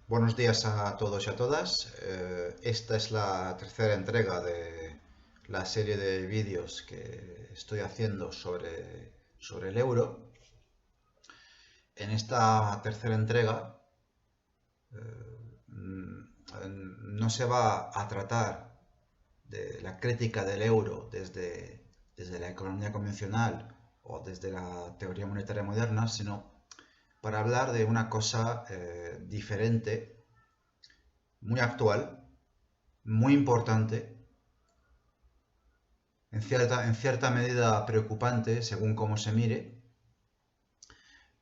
Buenos días a todos y a todas. Esta es la tercera entrega de la serie de vídeos que estoy haciendo sobre el euro. En esta tercera entrega no se va a tratar de la crítica del euro desde la economía convencional o desde la teoría monetaria moderna, sino para hablar de una cosa diferente, muy actual, muy importante, en cierta medida preocupante según cómo se mire,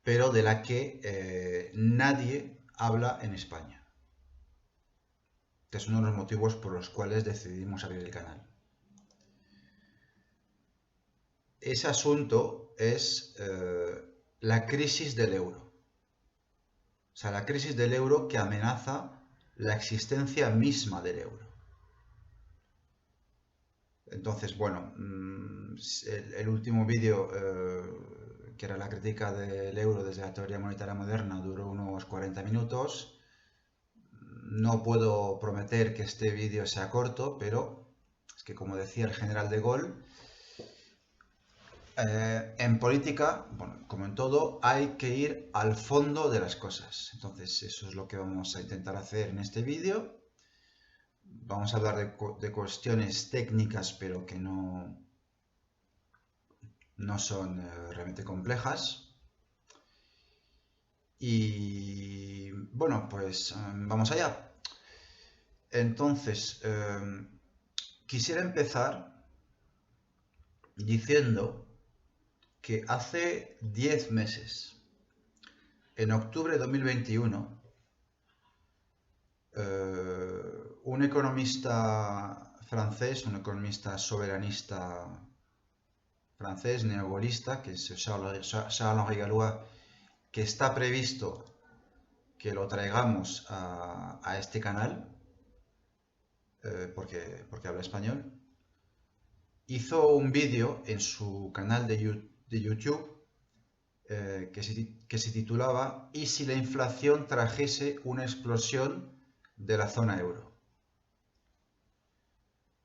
pero de la que nadie habla en España. Este es uno de los motivos por los cuales decidimos abrir el canal. Ese asunto es la crisis del euro. O sea, la crisis del euro que amenaza la existencia misma del euro. Entonces, bueno, el último vídeo, que era la crítica del euro desde la teoría monetaria moderna, duró unos 40 minutos. No puedo prometer que este vídeo sea corto, pero es que, como decía el general de Gaulle, en política, bueno, como en todo, hay que ir al fondo de las cosas. Entonces, eso es lo que vamos a intentar hacer en este vídeo. Vamos a hablar de cuestiones técnicas, pero que no son realmente complejas. Y bueno, pues vamos allá. Entonces, quisiera empezar diciendo que hace 10 meses, en octubre de 2021, un economista francés, un economista soberanista francés, neogaullista, que es Charles-Henri Gallois, que está previsto que lo traigamos a este canal, porque habla español, hizo un vídeo en su canal de YouTube que se titulaba ¿Y si la inflación trajese una explosión de la zona euro?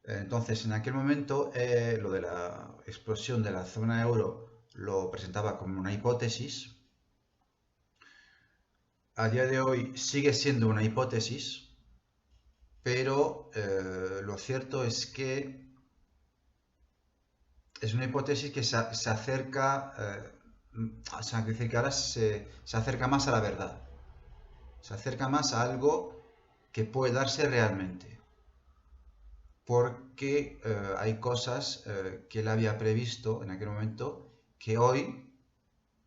Entonces, en aquel momento, lo de la explosión de la zona euro lo presentaba como una hipótesis. A día de hoy sigue siendo una hipótesis, pero lo cierto es que es una hipótesis que se acerca, o sea, que ahora se acerca más a la verdad, se acerca más a algo que puede darse realmente, porque hay cosas que él había previsto en aquel momento que hoy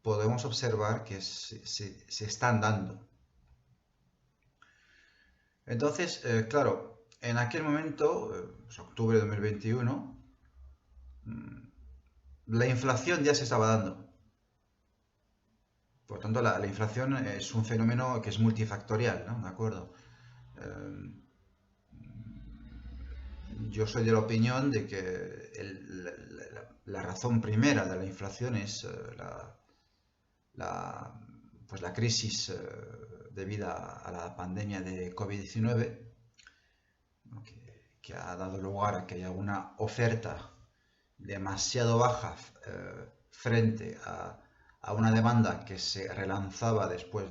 podemos observar que se están dando. Entonces, claro, en aquel momento, pues, octubre de 2021, la inflación ya se estaba dando. Por lo tanto, la inflación es un fenómeno que es multifactorial, ¿no? ¿De acuerdo? Eh, yo soy de la opinión de que la razón primera de la inflación es la, pues la crisis debida a la pandemia de COVID-19, ¿no? que ha dado lugar a que haya una oferta demasiado baja frente a una demanda que se relanzaba después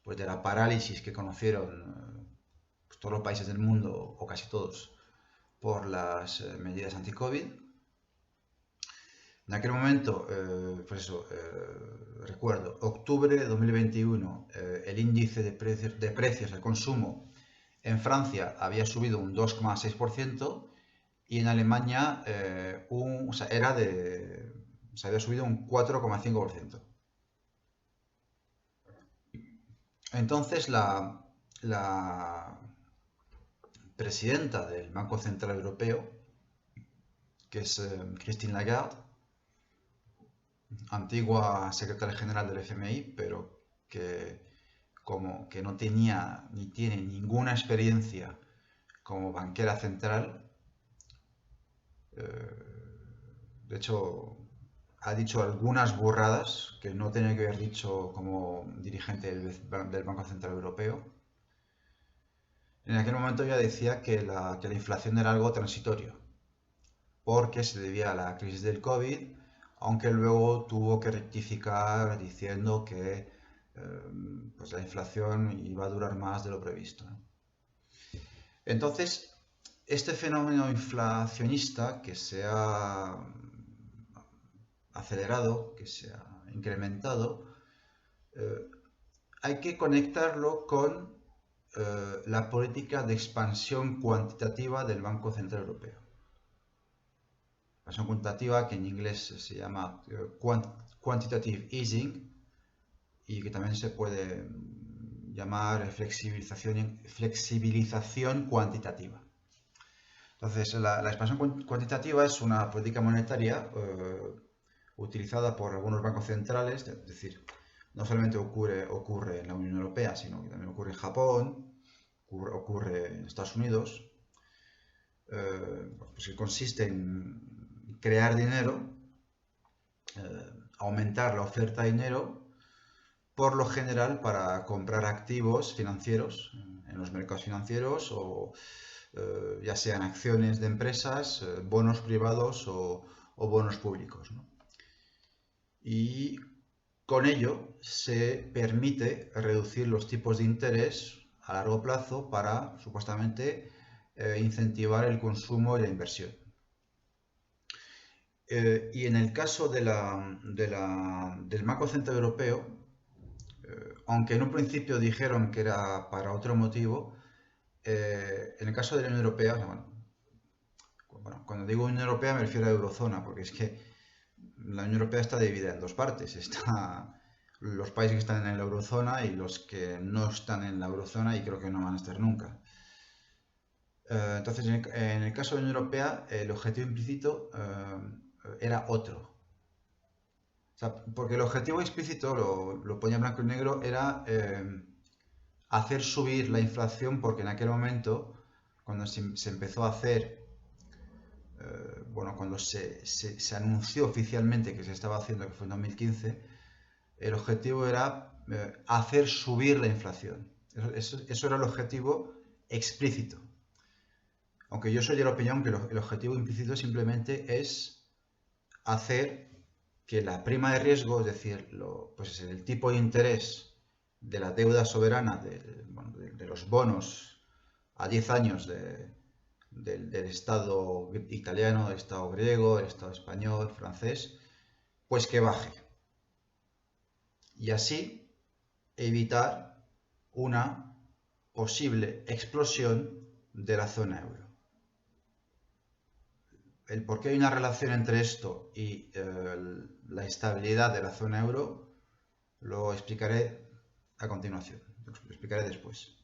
pues de la parálisis que conocieron pues todos los países del mundo, o casi todos, por las medidas anti-COVID. En aquel momento, pues eso, recuerdo, octubre de 2021, el índice de precios al consumo en Francia había subido un 2,6%, y en Alemania o sea, se había subido un 4,5%. Entonces la presidenta del Banco Central Europeo, que es Christine Lagarde, antigua secretaria general del FMI, pero que como que no tenía ni tiene ninguna experiencia como banquera central, de hecho ha dicho algunas burradas que no tenía que haber dicho como dirigente del Banco Central Europeo. En aquel momento ya decía que la inflación era algo transitorio, porque se debía a la crisis del COVID, aunque luego tuvo que rectificar diciendo que pues la inflación iba a durar más de lo previsto, ¿no? Entonces, este fenómeno inflacionista que se ha acelerado, que se ha incrementado, eh, hay que conectarlo con la política de expansión cuantitativa del Banco Central Europeo. Expansión cuantitativa, que en inglés se llama quantitative easing y que también se puede llamar flexibilización cuantitativa. Entonces, la expansión cuantitativa es una política monetaria utilizada por algunos bancos centrales, es decir, no solamente ocurre en la Unión Europea, sino que también ocurre en Japón, ocurre en Estados Unidos, pues que consiste en crear dinero, aumentar la oferta de dinero, por lo general para comprar activos financieros en los mercados financieros o ya sean acciones de empresas, bonos privados o bonos públicos, ¿no? Y con ello se permite reducir los tipos de interés a largo plazo para supuestamente incentivar el consumo y la inversión. Y en el caso del Banco Central Europeo, aunque en un principio dijeron que era para otro motivo, en el caso de la Unión Europea, bueno, cuando digo Unión Europea me refiero a Eurozona, porque es que la Unión Europea está dividida en dos partes. Está los países que están en la eurozona y los que no están en la eurozona y creo que no van a estar nunca. Entonces, en el caso de la Unión Europea, el objetivo implícito era otro. O sea, porque el objetivo explícito, lo ponía blanco y negro, era hacer subir la inflación, porque en aquel momento, cuando se empezó a hacer, bueno, cuando se anunció oficialmente que se estaba haciendo, que fue en 2015, el objetivo era hacer subir la inflación. Eso era el objetivo explícito. Aunque yo soy de la opinión que el objetivo implícito simplemente es hacer que la prima de riesgo, es decir, pues el tipo de interés de la deuda soberana, de los bonos a 10 años del Estado italiano, del Estado griego, del Estado español, francés, pues que baje. Y así evitar una posible explosión de la zona euro. El por qué hay una relación entre esto y la estabilidad de la zona euro lo explicaré a continuación, lo explicaré después.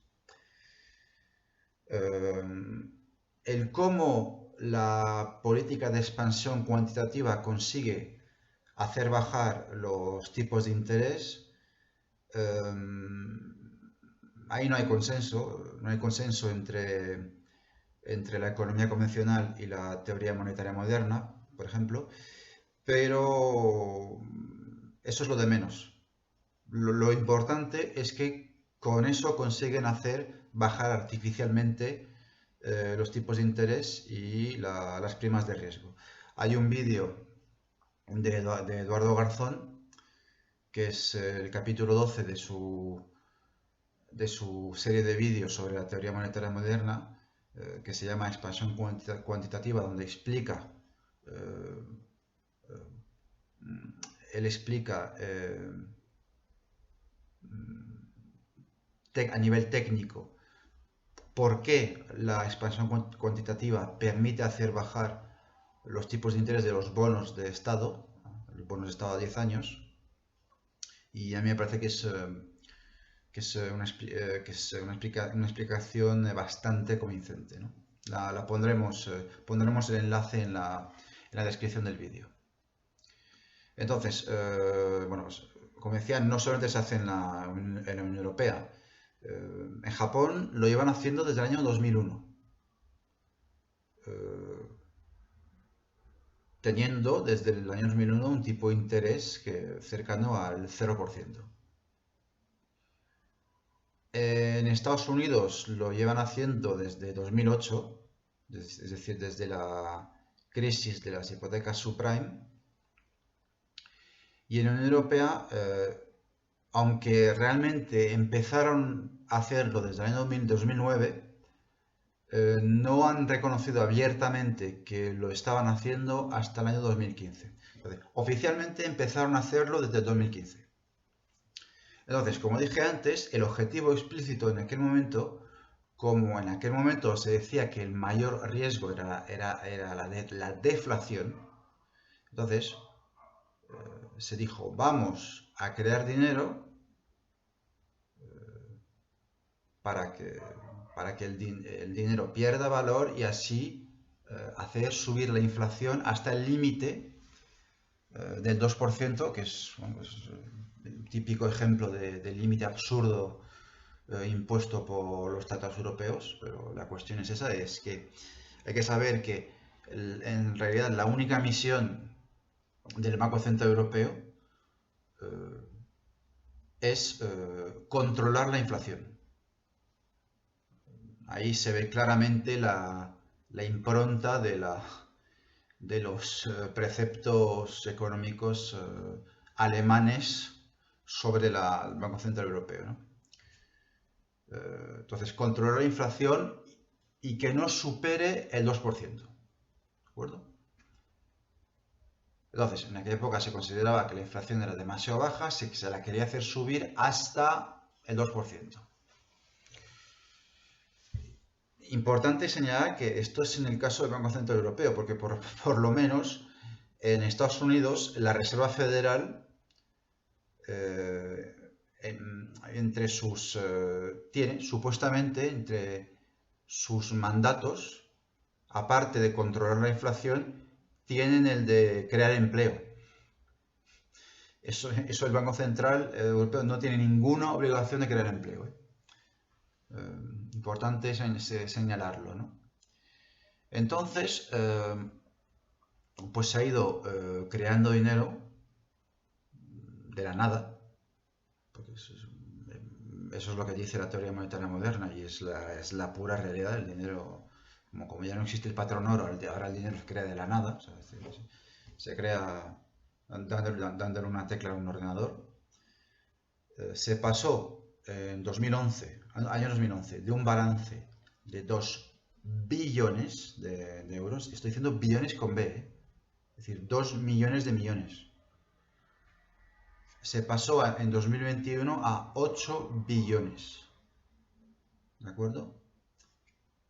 El cómo la política de expansión cuantitativa consigue hacer bajar los tipos de interés, ahí no hay consenso entre la economía convencional y la teoría monetaria moderna, por ejemplo, pero eso es lo de menos. Lo importante es que con eso consiguen hacer bajar artificialmente los tipos de interés y las primas de riesgo. Hay un vídeo de Eduardo Garzón, que es el capítulo 12 de su serie de vídeos sobre la teoría monetaria moderna, que se llama Expansión Cuantitativa, donde explica, él explica a nivel técnico por qué la expansión cuantitativa permite hacer bajar los tipos de interés de los bonos de Estado, los bonos de Estado a 10 años, y a mí me parece que es una explicación bastante convincente, ¿no? Pondremos el enlace en la descripción del vídeo. Entonces, bueno, pues, como decía, no solamente se hace en la Unión Europea. En Japón lo llevan haciendo desde el año 2001. Teniendo desde el año 2001 un tipo de interés cercano al 0%. En Estados Unidos lo llevan haciendo desde 2008, es decir, desde la crisis de las hipotecas subprime. Y en la Unión Europea, aunque realmente empezaron a hacerlo desde el año 2009, no han reconocido abiertamente que lo estaban haciendo hasta el año 2015. Entonces, oficialmente empezaron a hacerlo desde el 2015. Entonces, como dije antes, el objetivo explícito en aquel momento, como en aquel momento se decía que el mayor riesgo era la deflación, entonces se dijo, vamos a crear dinero para que el dinero pierda valor y así hacer subir la inflación hasta el límite del 2%, que es, bueno, el típico ejemplo de límite absurdo impuesto por los tratados europeos. Pero la cuestión es esa, es que hay que saber que en realidad la única misión del Banco Central Europeo es controlar la inflación. Ahí se ve claramente la impronta de los preceptos económicos alemanes sobre el Banco Central Europeo, ¿no? Entonces, controlar la inflación y que no supere el 2%. ¿De acuerdo? Entonces, en aquella época se consideraba que la inflación era demasiado baja, se la quería hacer subir hasta el 2%. Importante señalar que esto es en el caso del Banco Central Europeo, porque por lo menos en Estados Unidos la Reserva Federal tiene supuestamente entre sus mandatos, aparte de controlar la inflación, tienen el de crear empleo. Eso el Banco Central Europeo no tiene ninguna obligación de crear empleo. Importante señalarlo, ¿no? Entonces, pues se ha ido creando dinero de la nada, porque eso es lo que dice la teoría monetaria moderna y es la pura realidad. El dinero, como ya no existe el patrón oro, ahora el dinero se crea de la nada, o sea, se crea dándole una tecla a un ordenador. Se pasó en 2011, año 2011, de un balance de 2 billones de euros, estoy diciendo billones con B, es decir, 2 millones de millones. Se pasó en 2021 a 8 billones. ¿De acuerdo?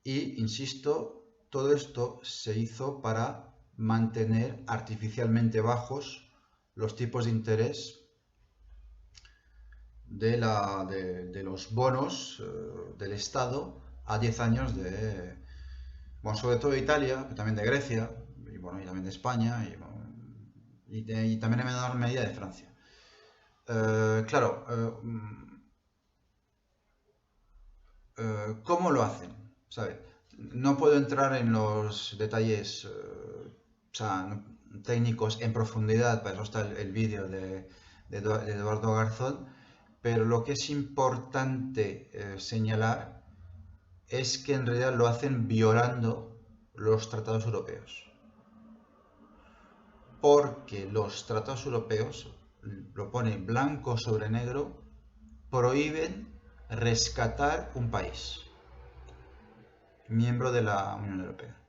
Y, insisto, todo esto se hizo para mantener artificialmente bajos los tipos de interés de los bonos del Estado a 10 años bueno, sobre todo de Italia, pero también de Grecia, y, bueno, y también de España, y también en menor medida de Francia. Claro, ¿cómo lo hacen? ¿Sabe? No puedo entrar en los detalles técnicos en profundidad, para eso está el vídeo de Eduardo Garzón, pero lo que es importante señalar es que en realidad lo hacen violando los tratados europeos. Porque los tratados europeos, lo pone blanco sobre negro, prohíben rescatar un país miembro de la Unión Europea.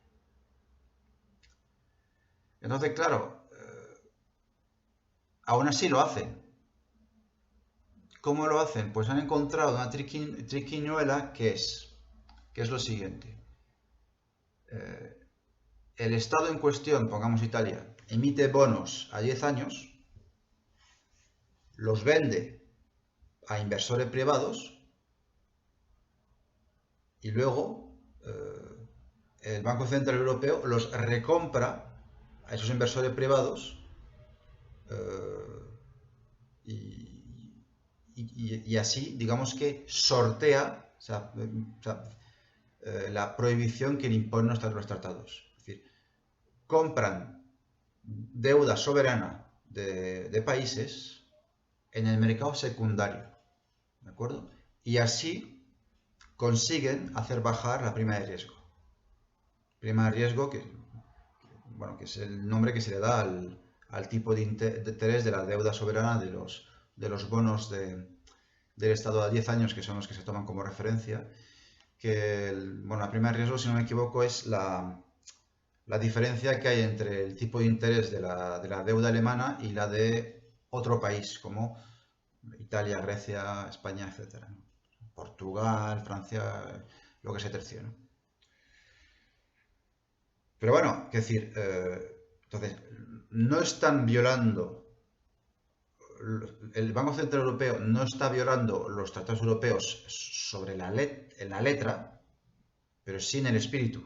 Entonces, claro, aún así lo hacen. ¿Cómo lo hacen? Pues han encontrado una triquiñuela que es lo siguiente. El Estado en cuestión, pongamos Italia, emite bonos a 10 años, los vende a inversores privados y luego el Banco Central Europeo los recompra a esos inversores privados y así, digamos que sortea la prohibición que le imponen los tratados. Es decir, compran deuda soberana de países en el mercado secundario, ¿de acuerdo? Y así consiguen hacer bajar la prima de riesgo. Prima de riesgo bueno, que es el nombre que se le da al tipo de interés de la deuda soberana de los bonos del Estado a 10 años, que son los que se toman como referencia. Que bueno, la prima de riesgo, si no me equivoco, es la diferencia que hay entre el tipo de interés de la deuda alemana y la de otro país, como Italia, Grecia, España, etcétera, ¿no? Portugal, Francia, lo que se tercie, ¿no? Pero bueno, es decir, entonces, no están violando, el Banco Central Europeo no está violando los tratados europeos sobre en la letra, pero sí en el espíritu,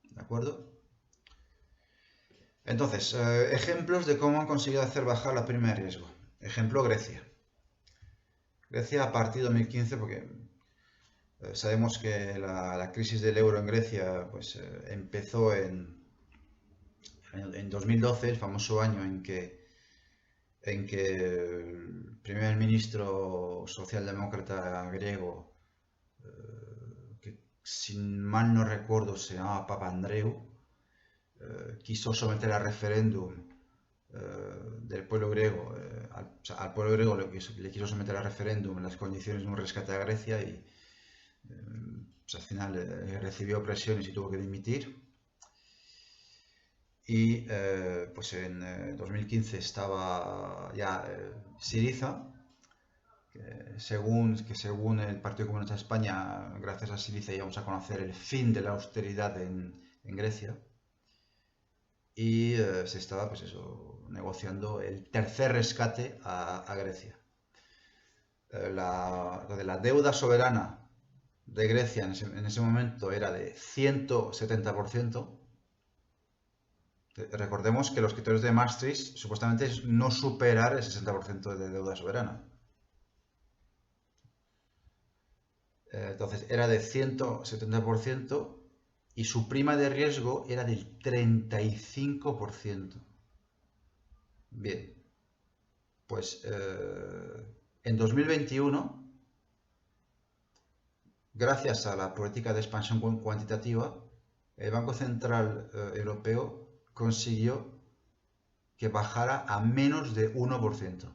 ¿de acuerdo? Entonces, ejemplos de cómo han conseguido hacer bajar la prima de riesgo. Ejemplo, Grecia. Grecia a partir de 2015, porque sabemos que la crisis del euro en Grecia pues, empezó en 2012, el famoso año en que el primer ministro socialdemócrata griego, que sin mal no recuerdo se llamaba Papandreou, quiso someter a referéndum del pueblo griego, o sea, al pueblo griego le quiso someter a referéndum en las condiciones de un rescate a Grecia y pues al final recibió presiones y tuvo que dimitir. Y pues en 2015 estaba ya Syriza, según el Partido Comunista de España, gracias a Syriza íbamos a conocer el fin de la austeridad en Grecia. Y se estaba, pues eso, negociando el tercer rescate a Grecia. La deuda soberana de Grecia en ese momento era de 170%. Recordemos que los criterios de Maastricht supuestamente es no superar el 60% de deuda soberana. Entonces era de 170% y su prima de riesgo era del 35%. Bien, pues en 2021, gracias a la política de expansión cuantitativa, el Banco Central Europeo consiguió que bajara a menos de 1%.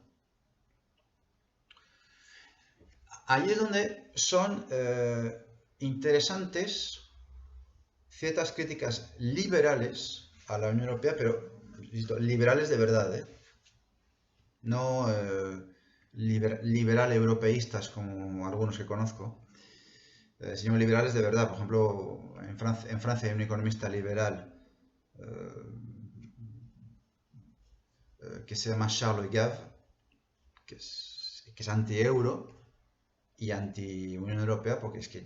Ahí es donde son interesantes ciertas críticas liberales a la Unión Europea, pero liberales de verdad, ¿eh? No liberal europeístas como algunos que conozco, sino liberales de verdad. Por ejemplo, en Francia hay un economista liberal que se llama Charles Gave, que es anti-euro y anti-Unión Europea, porque es que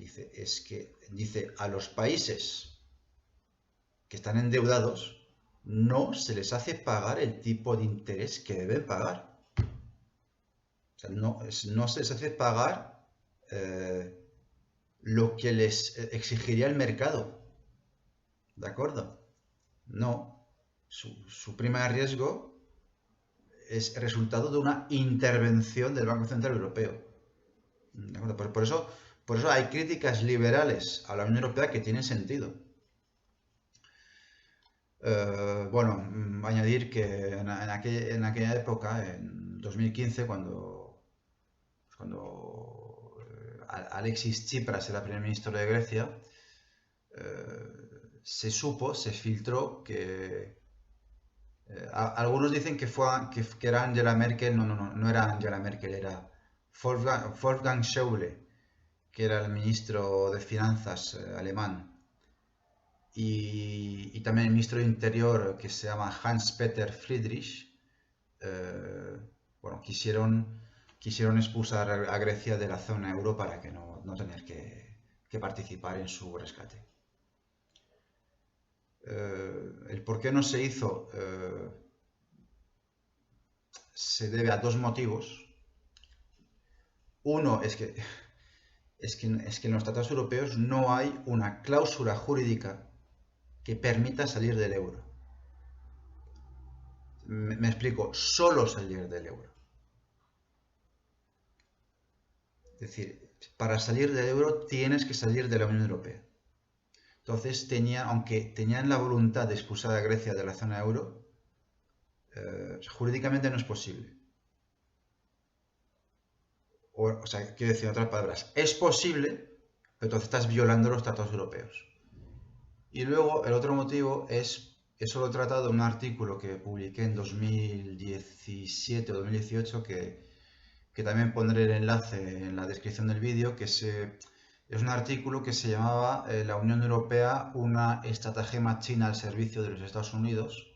dice a los países que están endeudados no se les hace pagar el tipo de interés que deben pagar. O sea, no se les hace pagar lo que les exigiría el mercado. ¿De acuerdo? No. Su prima de riesgo es resultado de una intervención del Banco Central Europeo. ¿De acuerdo? Por eso hay críticas liberales a la Unión Europea que tienen sentido. Bueno, añadir que en aquella época, en 2015, cuando Alexis Tsipras era primer ministro de Grecia, se filtró que algunos dicen que era Angela Merkel. No era Angela Merkel, era Wolfgang Schäuble, que era el ministro de Finanzas alemán. Y también el ministro de Interior, que se llama Hans-Peter Friedrich, bueno, quisieron expulsar a Grecia de la zona euro para que no tener que participar en su rescate. El por qué no se hizo se debe a dos motivos. Uno es que en los tratados europeos no hay una cláusula jurídica que permita salir del euro. Me explico, solo salir del euro. Es decir, para salir del euro tienes que salir de la Unión Europea. Entonces, aunque tenían la voluntad de expulsar a Grecia de la zona euro, jurídicamente no es posible. O sea, quiero decir en otras palabras, es posible, pero entonces estás violando los tratados europeos. Y luego el otro motivo es, eso lo he tratado en un artículo que publiqué en 2017 o 2018, que también pondré el enlace en la descripción del vídeo, que es un artículo que se llamaba La Unión Europea, una estratagema china al servicio de los Estados Unidos,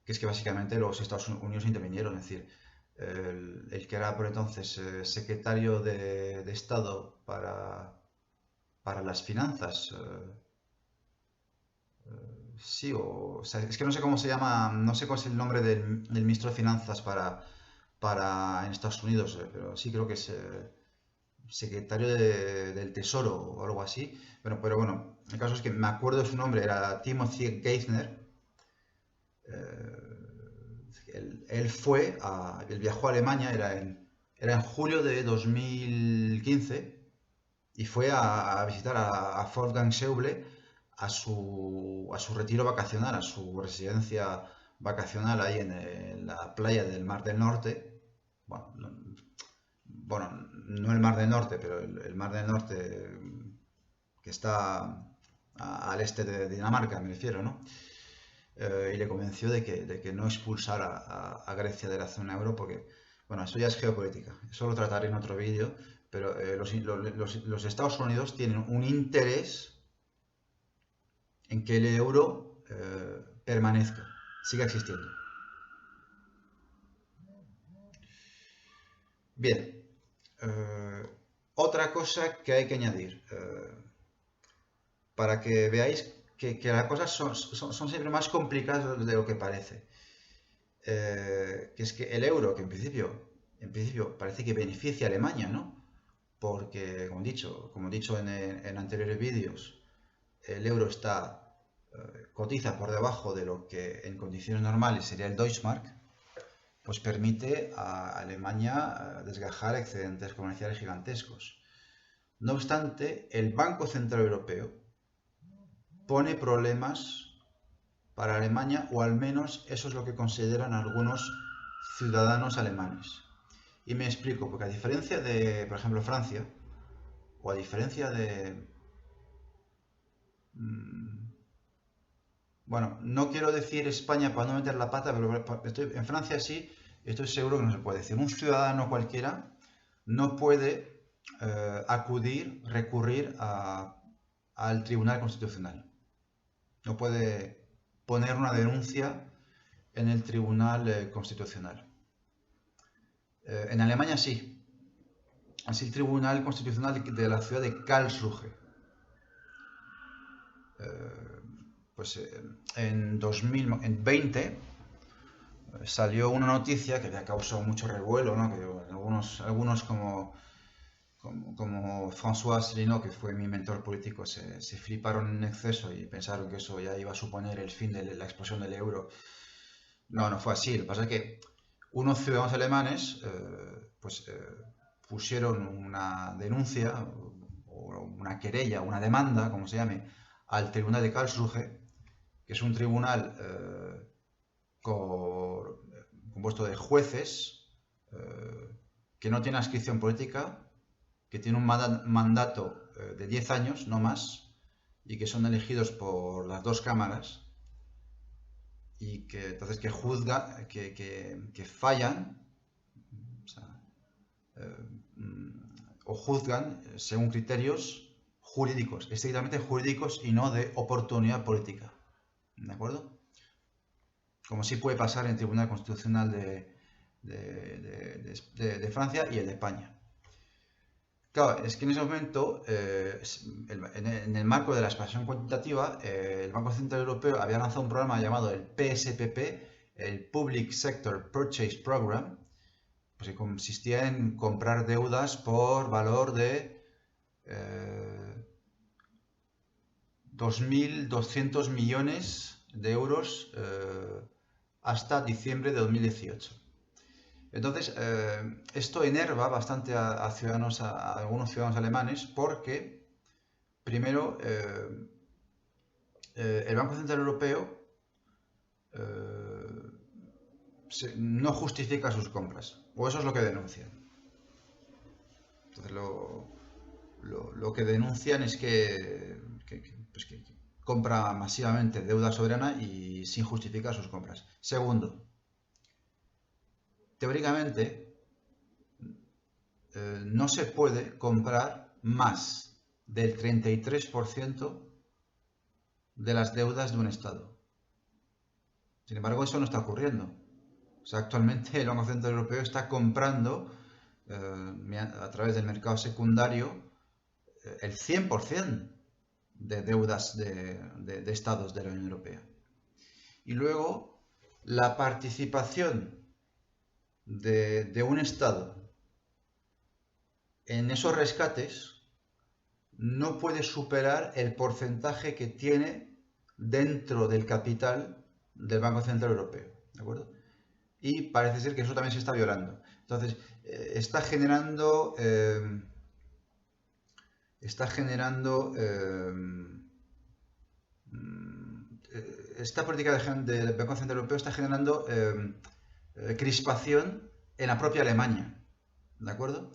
que es que básicamente los Estados Unidos intervinieron, es decir, el que era por entonces secretario de Estado para las finanzas, sí, o sea, es que no sé cómo se llama, no sé cuál es el nombre del ministro de Finanzas para en Estados Unidos, pero sí creo que es secretario del Tesoro o algo así. Pero bueno, el caso es que me acuerdo de su nombre, era Timothy Geithner. Él viajó a Alemania, era en julio de 2015, y fue a visitar a Wolfgang Schäuble a su retiro vacacional, a su residencia vacacional ahí en la playa del Mar del Norte. Bueno, no el Mar del Norte, pero el Mar del Norte que está al este de Dinamarca, me refiero, ¿no? Y le convenció de que no expulsara a Grecia de la zona euro porque, bueno, eso ya es geopolítica, eso lo trataré en otro vídeo, pero los Estados Unidos tienen un interés en que el euro permanezca, siga existiendo. Bien, otra cosa que hay que añadir, para que veáis que las cosas son siempre más complicadas de lo que parece. Que es que el euro, que en principio parece que beneficia a Alemania, ¿no? Porque, como he dicho en anteriores vídeos, el euro cotiza por debajo de lo que en condiciones normales sería el Deutschmark, pues permite a Alemania desgajar excedentes comerciales gigantescos. No obstante, el Banco Central Europeo pone problemas para Alemania, o al menos eso es lo que consideran algunos ciudadanos alemanes. Y me explico, porque a diferencia de, por ejemplo, Francia, o a diferencia de... Bueno, no quiero decir España para no meter la pata, pero en Francia sí, estoy seguro que no se puede decir. Un ciudadano cualquiera no puede recurrir al Tribunal Constitucional. No puede poner una denuncia en el Tribunal Constitucional. En Alemania sí. Así el Tribunal Constitucional de la ciudad de Karlsruhe. Pues en 2020 salió una noticia que había causado mucho revuelo, ¿no? Que algunos como François Asselineau, que fue mi mentor político, se fliparon en exceso y pensaron que eso ya iba a suponer el fin de la explosión del euro. No fue así. Lo que pasa es que unos ciudadanos alemanes pusieron una denuncia o una querella, una demanda, como se llame, al Tribunal de Karlsruhe, que es un tribunal compuesto de jueces que no tiene adscripción política, que tiene un mandato de 10 años, no más, y que son elegidos por las dos cámaras, y que entonces que juzgan, que fallan, o juzgan según criterios jurídicos, estrictamente jurídicos y no de oportunidad política. ¿De acuerdo? Como sí puede pasar en el Tribunal Constitucional de Francia y el de España. Claro, es que en ese momento, en el marco de la expansión cuantitativa, el Banco Central Europeo había lanzado un programa llamado el PSPP, el Public Sector Purchase Program, pues que consistía en comprar deudas por valor de 2.200 millones de euros hasta diciembre de 2018. Entonces, esto enerva bastante a ciudadanos, a algunos ciudadanos alemanes, porque, primero, el Banco Central Europeo eh, no justifica sus compras, o eso es lo que denuncian. Entonces, lo que denuncian es pues que compra masivamente deuda soberana y sin justificar sus compras. Segundo, teóricamente no se puede comprar más del 33% de las deudas de un Estado. Sin embargo, eso no está ocurriendo. O sea, actualmente el Banco Central Europeo está comprando a través del mercado secundario el 100% de deudas de estados de la Unión Europea. Y luego, la participación de un estado en esos rescates no puede superar el porcentaje que tiene dentro del capital del Banco Central Europeo, ¿de acuerdo? Y parece ser que eso también se está violando. Entonces, está generando esta política del Banco Central Europeo está generando crispación en la propia Alemania, ¿de acuerdo?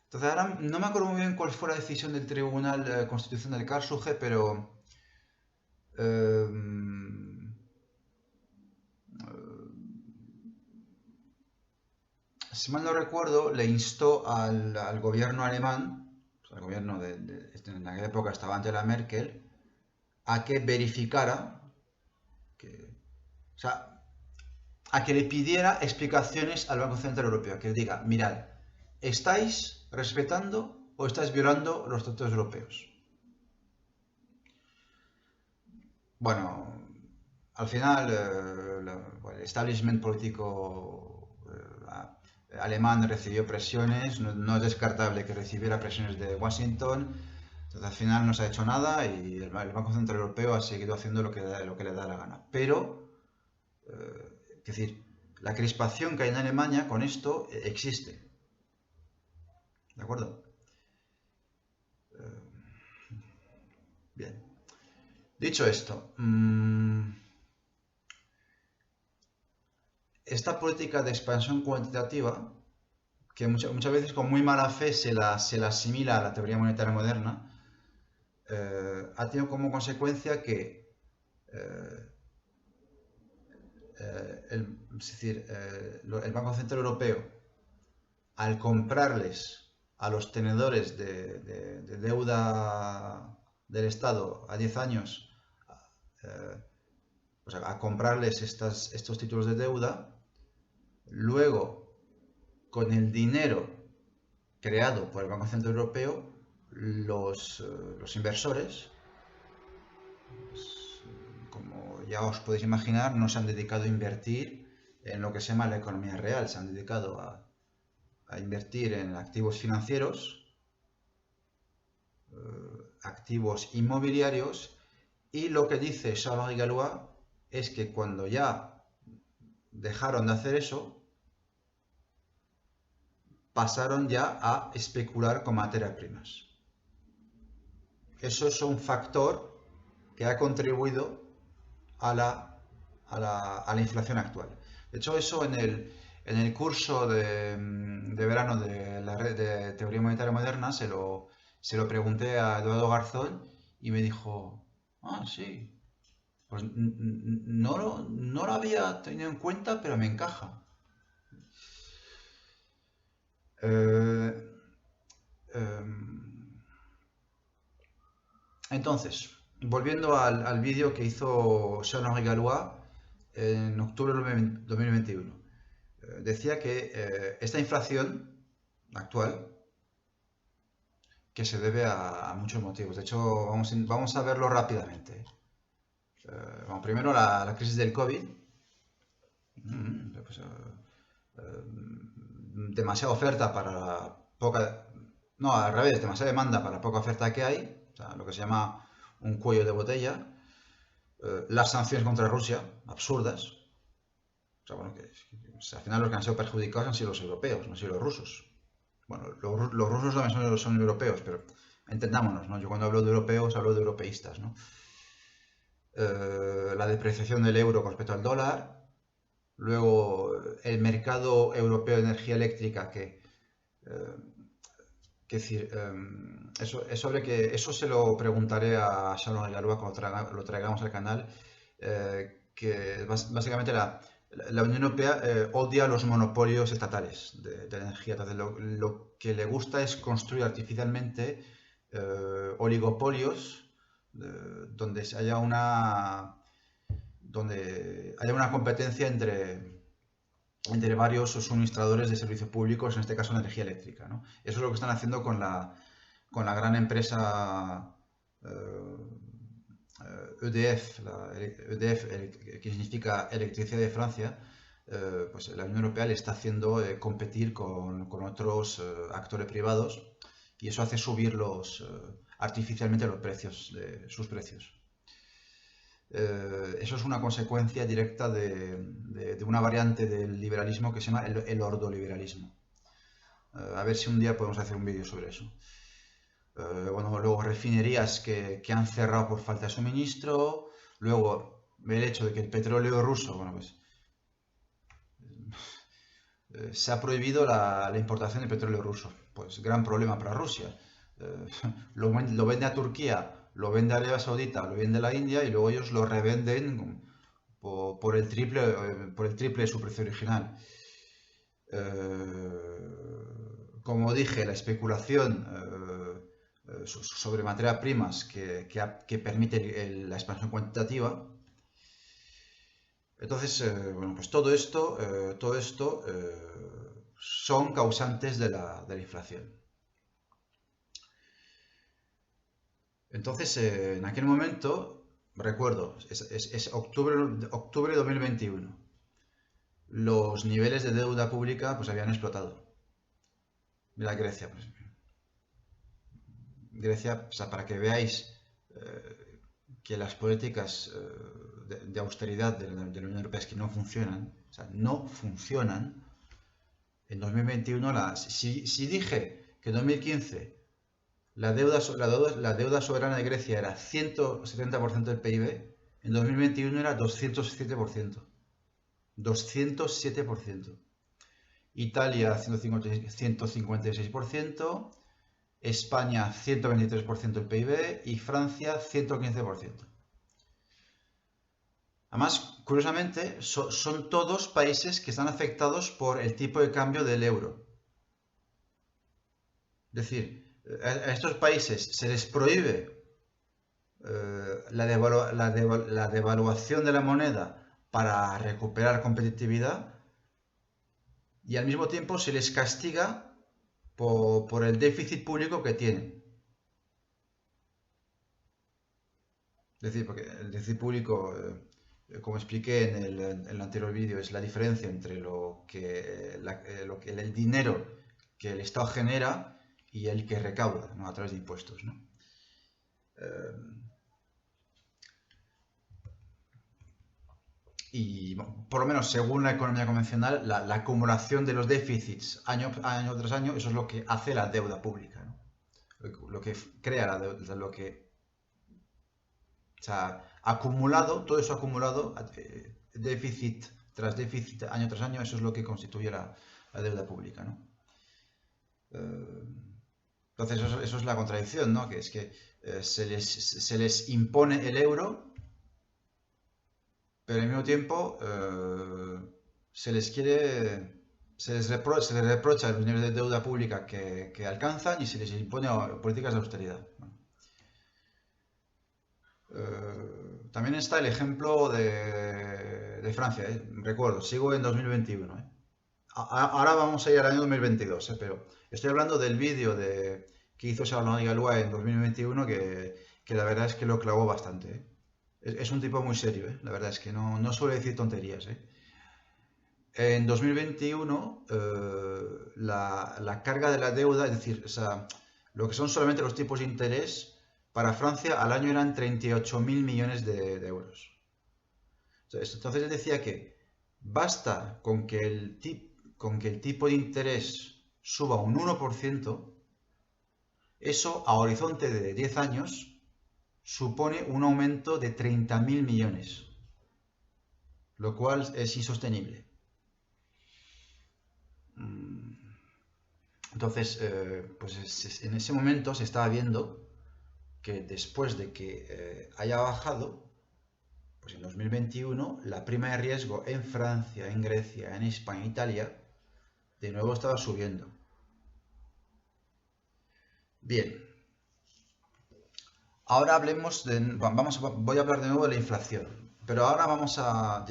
Entonces ahora no me acuerdo muy bien cuál fue la decisión del Tribunal Constitucional de Karlsruhe, pero eh, si mal no recuerdo, le instó al gobierno alemán, al gobierno en aquella época estaba Angela Merkel, a que verificara, o sea, a que le pidiera explicaciones al Banco Central Europeo, que le diga, mirad, ¿estáis respetando o estáis violando los tratados europeos? Bueno, al final el establishment político alemán recibió presiones, no es descartable que recibiera presiones de Washington, entonces al final no se ha hecho nada y el Banco Central Europeo ha seguido haciendo lo que le da la gana. Pero, es decir, la crispación que hay en Alemania con esto existe. ¿De acuerdo? Bien. Dicho esto, esta política de expansión cuantitativa, que muchas veces con muy mala fe se la asimila a la teoría monetaria moderna, ha tenido como consecuencia que el Banco Central Europeo, al comprarles a los tenedores de deuda del Estado a 10 años, o sea, a comprarles estos títulos de deuda, luego, con el dinero creado por el Banco Central Europeo, los inversores, pues, como ya os podéis imaginar, no se han dedicado a invertir en lo que se llama la economía real, se han dedicado a invertir en activos financieros, activos inmobiliarios, y lo que dice Charles Galois es que cuando ya dejaron de hacer eso, pasaron ya a especular con materias primas. Eso es un factor que ha contribuido a la inflación actual. De hecho, eso en el curso de verano de la red de teoría monetaria moderna se lo pregunté a Eduardo Garzón y me dijo, ah, sí, pues no lo había tenido en cuenta, pero me encaja. Entonces, volviendo al vídeo que hizo Jean-Henri Galois en octubre de 2021, decía que esta inflación actual, que se debe a muchos motivos. De hecho, vamos a verlo rápidamente. Bueno, primero la crisis del COVID. Pues, demasiada oferta para poca... No, al revés, demasiada demanda para poca oferta que hay. O sea, lo que se llama un cuello de botella. Las sanciones contra Rusia, absurdas. O sea, bueno, al final los que han sido perjudicados han sido los europeos, no han sido los rusos. Bueno, los rusos también son europeos, pero entendámonos, ¿no? Yo cuando hablo de europeos hablo de europeístas, ¿no? La depreciación del euro con respecto al dólar, luego el mercado europeo de energía eléctrica eh, que decir, eso se lo preguntaré a Sharon Ayalúa cuando lo traigamos al canal, que básicamente la Unión Europea odia los monopolios estatales de energía. Entonces, lo que le gusta es construir artificialmente oligopolios donde haya una competencia entre varios suministradores de servicios públicos, en este caso energía eléctrica, ¿no? Eso es lo que están haciendo con la gran empresa EDF, que significa Electricidad de Francia. Pues la Unión Europea le está haciendo competir con otros actores privados, y eso hace subir artificialmente sus precios. Eso es una consecuencia directa de una variante del liberalismo que se llama el ordoliberalismo. A ver si un día podemos hacer un vídeo sobre eso. Bueno, luego refinerías que han cerrado por falta de suministro, luego el hecho de que el petróleo ruso, bueno, pues se ha prohibido la importación de petróleo ruso. Pues gran problema para Rusia. Lo vende a Turquía, lo vende a Arabia Saudita, lo vende a la India, y luego ellos lo revenden por el triple de su precio original. Como dije, la especulación sobre materias primas que permite la expansión cuantitativa. Entonces, bueno, pues todo esto son causantes de la inflación. Entonces, en aquel momento, recuerdo, es octubre de 2021, los niveles de deuda pública pues habían explotado. Mira Grecia, por ejemplo. Grecia, o sea, para que veáis que las políticas de austeridad de la Unión Europea es que no funcionan, o sea, no funcionan. En 2021, si dije que en 2015 la deuda soberana de Grecia era 170% del PIB, en 2021 era 207%. 207%. Italia 156%, España 123% del PIB y Francia 115%. Además, curiosamente, son todos países que están afectados por el tipo de cambio del euro. Es decir, a estos países se les prohíbe la devaluación de la moneda para recuperar competitividad, y al mismo tiempo se les castiga por el déficit público que tienen. Es decir, porque el déficit público, como expliqué en el anterior vídeo, es la diferencia entre el dinero que el Estado genera y el que recauda, ¿no?, a través de impuestos, ¿no? Y por lo menos según la economía convencional, la acumulación de los déficits año tras año, eso es lo que hace la deuda pública, ¿no? Lo que crea la deuda, o sea, todo eso acumulado, déficit tras déficit, año tras año, eso es lo que constituye la deuda pública, ¿no? Entonces eso es la contradicción, ¿no? Que es que se les impone el euro, pero al mismo tiempo se les reprocha los niveles de deuda pública que alcanzan, y se les impone políticas de austeridad. Bueno. También está el ejemplo de Francia, recuerdo, sigo en 2021. Ahora vamos a ir al año 2022, pero estoy hablando del vídeo que hizo Sharon Ayalúa en 2021, que la verdad es que lo clavó bastante. Es un tipo muy serio, la verdad es que no suele decir tonterías. En 2021, la carga de la deuda, es decir, o sea, lo que son solamente los tipos de interés, para Francia al año eran 38.000 millones de euros. Entonces él decía que basta con que el tipo de interés suba un 1%, eso a horizonte de 10 años supone un aumento de 30.000 millones, lo cual es insostenible. Entonces, pues en ese momento se estaba viendo que después de que haya bajado, pues en 2021 la prima de riesgo en Francia, en Grecia, en España, en Italia, de nuevo estaba subiendo. Bien, ahora hablemos voy a hablar de nuevo de la inflación, pero ahora vamos a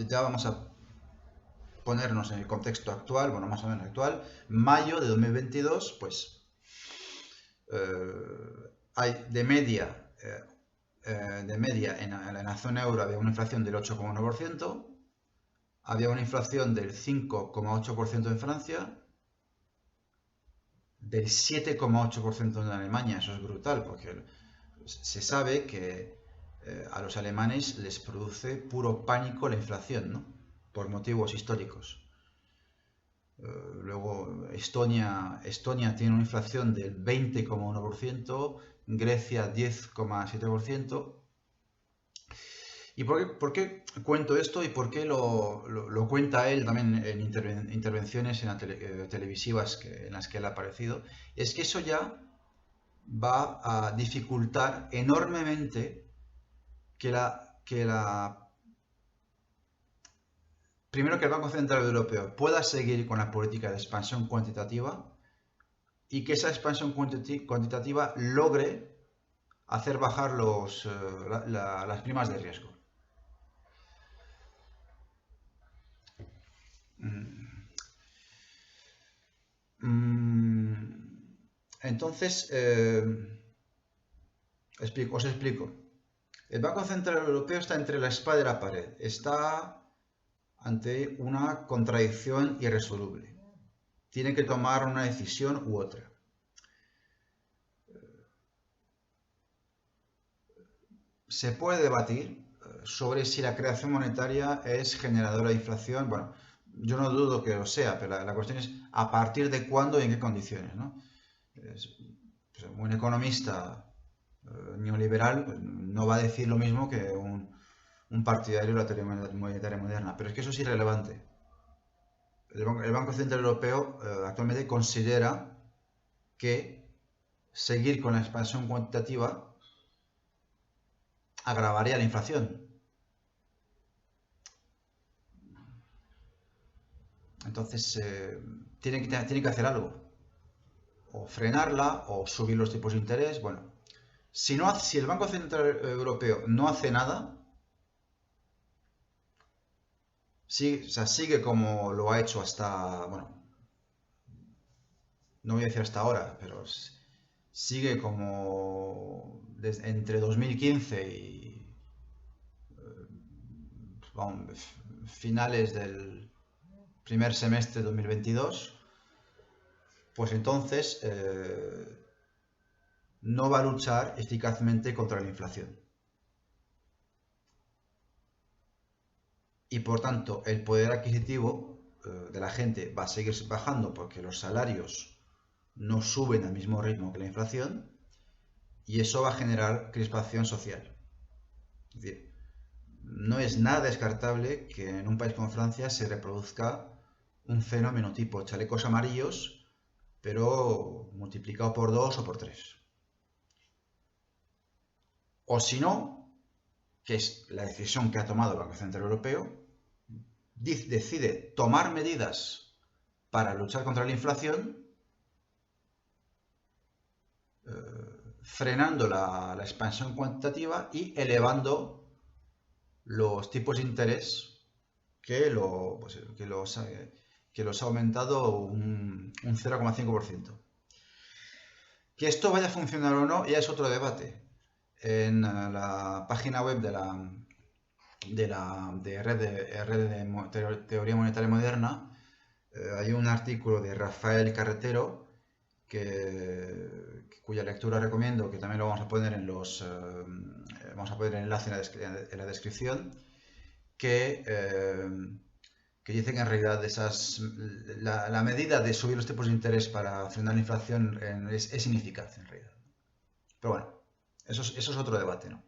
ponernos en el contexto actual, bueno, más o menos actual, mayo de 2022, pues hay de media en la zona euro había una inflación del 8,1%, había una inflación del 5,8% en Francia, del 7,8% en Alemania. Eso es brutal, porque se sabe que a los alemanes les produce puro pánico la inflación, ¿no? Por motivos históricos. Luego Estonia tiene una inflación del 20,1%, Grecia 10,7%. ¿Y por qué cuento esto y por qué lo cuenta él también en intervenciones televisivas en las que él ha aparecido? Es que eso ya va a dificultar enormemente primero que el Banco Central Europeo pueda seguir con la política de expansión cuantitativa y que esa expansión cuantitativa logre hacer bajar las primas de riesgo. Entonces, os explico. El Banco Central Europeo está entre la espada y la pared. Está ante una contradicción irresoluble. Tiene que tomar una decisión u otra. Se puede debatir sobre si la creación monetaria es generadora de inflación. Bueno, yo no dudo que lo sea, pero la cuestión es a partir de cuándo y en qué condiciones, ¿no? Un economista neoliberal pues, no va a decir lo mismo que un partidario de la teoría monetaria moderna, pero es que eso es irrelevante. El Banco Central Europeo actualmente considera que seguir con la expansión cuantitativa agravaría la inflación. Entonces, tiene que hacer algo. O frenarla, o subir los tipos de interés. Bueno, si el Banco Central Europeo no hace nada, sigue como lo ha hecho hasta, bueno, no voy a decir hasta ahora, pero sigue como entre 2015 y finales del primer semestre de 2022, pues entonces no va a luchar eficazmente contra la inflación. Y por tanto, el poder adquisitivo de la gente va a seguir bajando porque los salarios no suben al mismo ritmo que la inflación y eso va a generar crispación social. Es decir, no es nada descartable que en un país como Francia se reproduzca un fenómeno tipo chalecos amarillos, pero multiplicado por 2 o por 3. O si no, que es la decisión que ha tomado el Banco Central Europeo, decide tomar medidas para luchar contra la inflación, frenando la expansión cuantitativa y elevando los tipos de interés que los ha aumentado un 0,5%. Que esto vaya a funcionar o no ya es otro debate. En la página web de Red de Teoría Monetaria Moderna hay un artículo de Rafael Carretero cuya lectura recomiendo, que también lo vamos a poner vamos a poner el enlace en la descripción, que que dicen que en realidad la medida de subir los tipos de interés para frenar la inflación es ineficaz en realidad. Pero bueno, eso es otro debate, ¿no?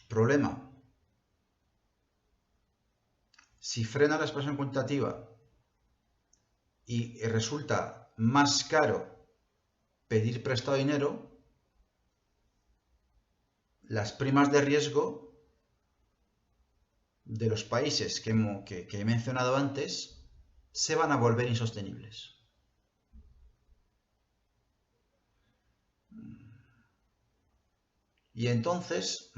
Problema. Si frena la expansión cuantitativa y resulta más caro pedir prestado dinero, las primas de riesgo de los países que he mencionado antes se van a volver insostenibles. Y entonces,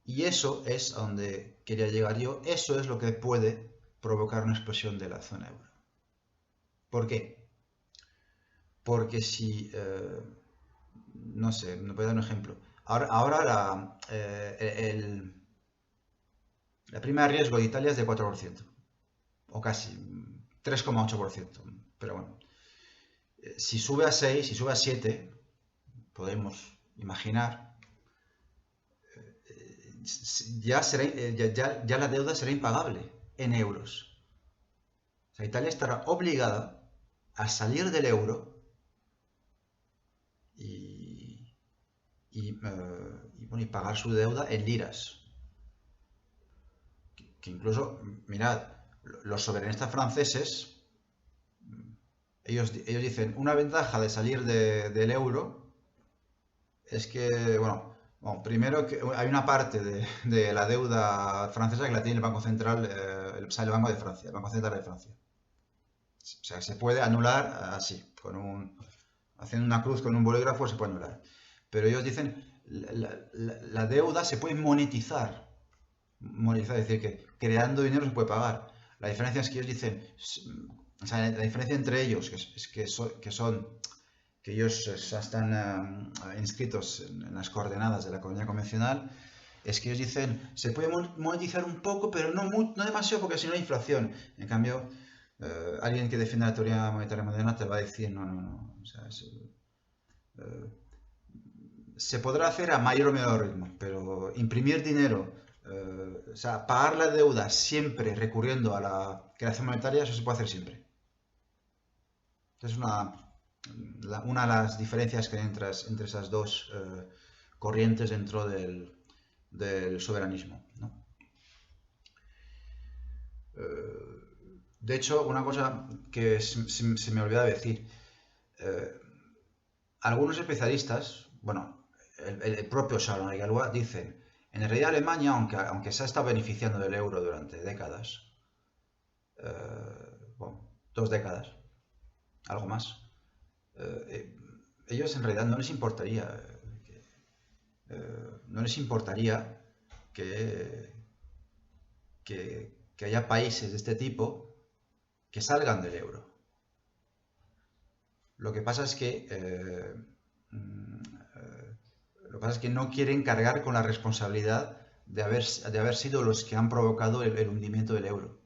y eso es a donde quería llegar yo, eso es lo que puede provocar una explosión de la zona euro. ¿Por qué? Porque si, no sé, me voy a dar un ejemplo. Ahora la prima de riesgo de Italia es de 4%, o casi 3,8%. Pero bueno, si sube a 6, si sube a 7, podemos imaginar, ya la deuda será impagable en euros. O sea, Italia estará obligada a salir del euro y pagar su deuda en liras. Que incluso, mirad, los soberanistas franceses, ellos dicen, una ventaja de salir del euro es que, bueno, primero que hay una parte de la deuda francesa que la tiene el Banco Central, el Banco de Francia, el Banco Central de Francia. O sea, se puede anular así, haciendo una cruz con un bolígrafo se puede anular. Pero ellos dicen, la deuda se puede monetizar. Monetizar, es decir, que creando dinero se puede pagar. La diferencia es que ellos dicen, o sea, la diferencia entre ellos, que ellos están inscritos en las coordenadas de la economía convencional, es que ellos dicen, se puede monetizar un poco, pero no demasiado, porque si no hay inflación. En cambio, alguien que defiende la teoría monetaria moderna te va a decir, no. O sea, se podrá hacer a mayor o menor ritmo, pero imprimir dinero, o sea, pagar la deuda siempre recurriendo a la creación monetaria, eso se puede hacer siempre. Es una de las diferencias que hay entre esas dos corrientes dentro del soberanismo, ¿no? De hecho, una cosa que se me olvidaba decir, algunos especialistas, bueno, el propio Sharon Egalua dicen, en realidad Alemania, aunque se ha estado beneficiando del euro durante décadas, bueno, 2 décadas, algo más, ellos en realidad no les importaría, que, que haya países de este tipo que salgan del euro. Lo que pasa es que no quieren cargar con la responsabilidad de haber sido los que han provocado el hundimiento del euro.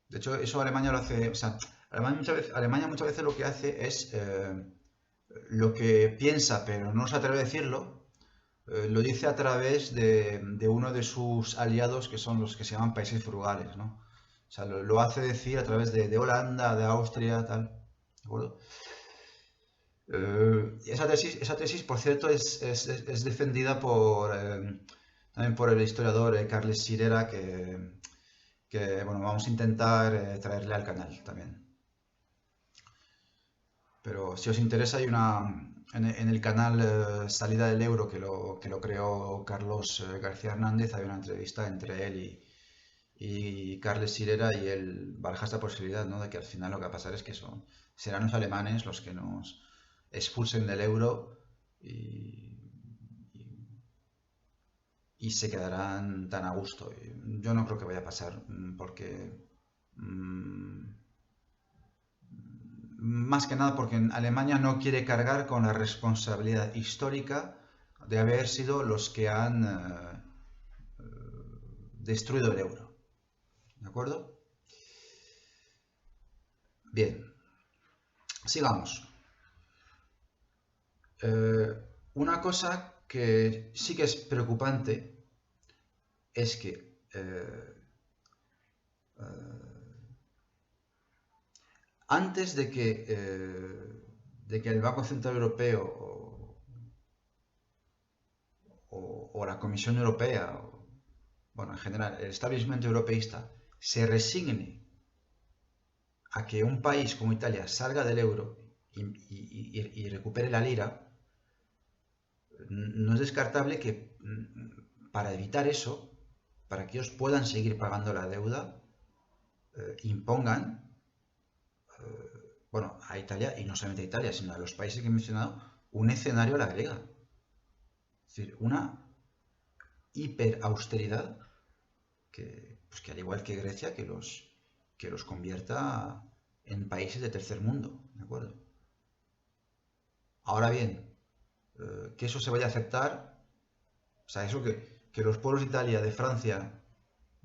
De hecho, eso Alemania lo hace. O sea, Alemania muchas veces lo que hace es lo que piensa, pero no se atreve a decirlo, lo dice a través de uno de sus aliados, que son los que se llaman países frugales, ¿no? O sea, lo hace decir a través de Holanda, de Austria, tal. ¿De acuerdo? Esa tesis, por cierto, es defendida también por el historiador Carles Sirera, bueno, vamos a intentar traerle al canal también. Pero si os interesa, hay en el canal Salida del Euro, que lo creó Carlos García Hernández, hay una entrevista entre él y Carles Sirera, y él baraja esta posibilidad, ¿no? De que al final lo que va a pasar es que serán los alemanes los que nos expulsen del euro y se quedarán tan a gusto. Yo no creo que vaya a pasar, porque más que nada porque Alemania no quiere cargar con la responsabilidad histórica de haber sido los que han destruido el euro. ¿De acuerdo? Bien, sigamos. Una cosa que sí que es preocupante es que antes de que el Banco Central Europeo o la Comisión Europea, bueno, en general, el establishment europeísta, se resigne a que un país como Italia salga del euro y recupere la lira, no es descartable que para evitar eso, para que ellos puedan seguir pagando la deuda, impongan, bueno, a Italia, y no solamente a Italia, sino a los países que he mencionado, un escenario a la griega. Es decir, una hiperausteridad que al igual que Grecia, que los convierta en países de tercer mundo, ¿de acuerdo? Ahora bien, que eso se vaya a aceptar, o sea, eso que los pueblos de Italia, de Francia,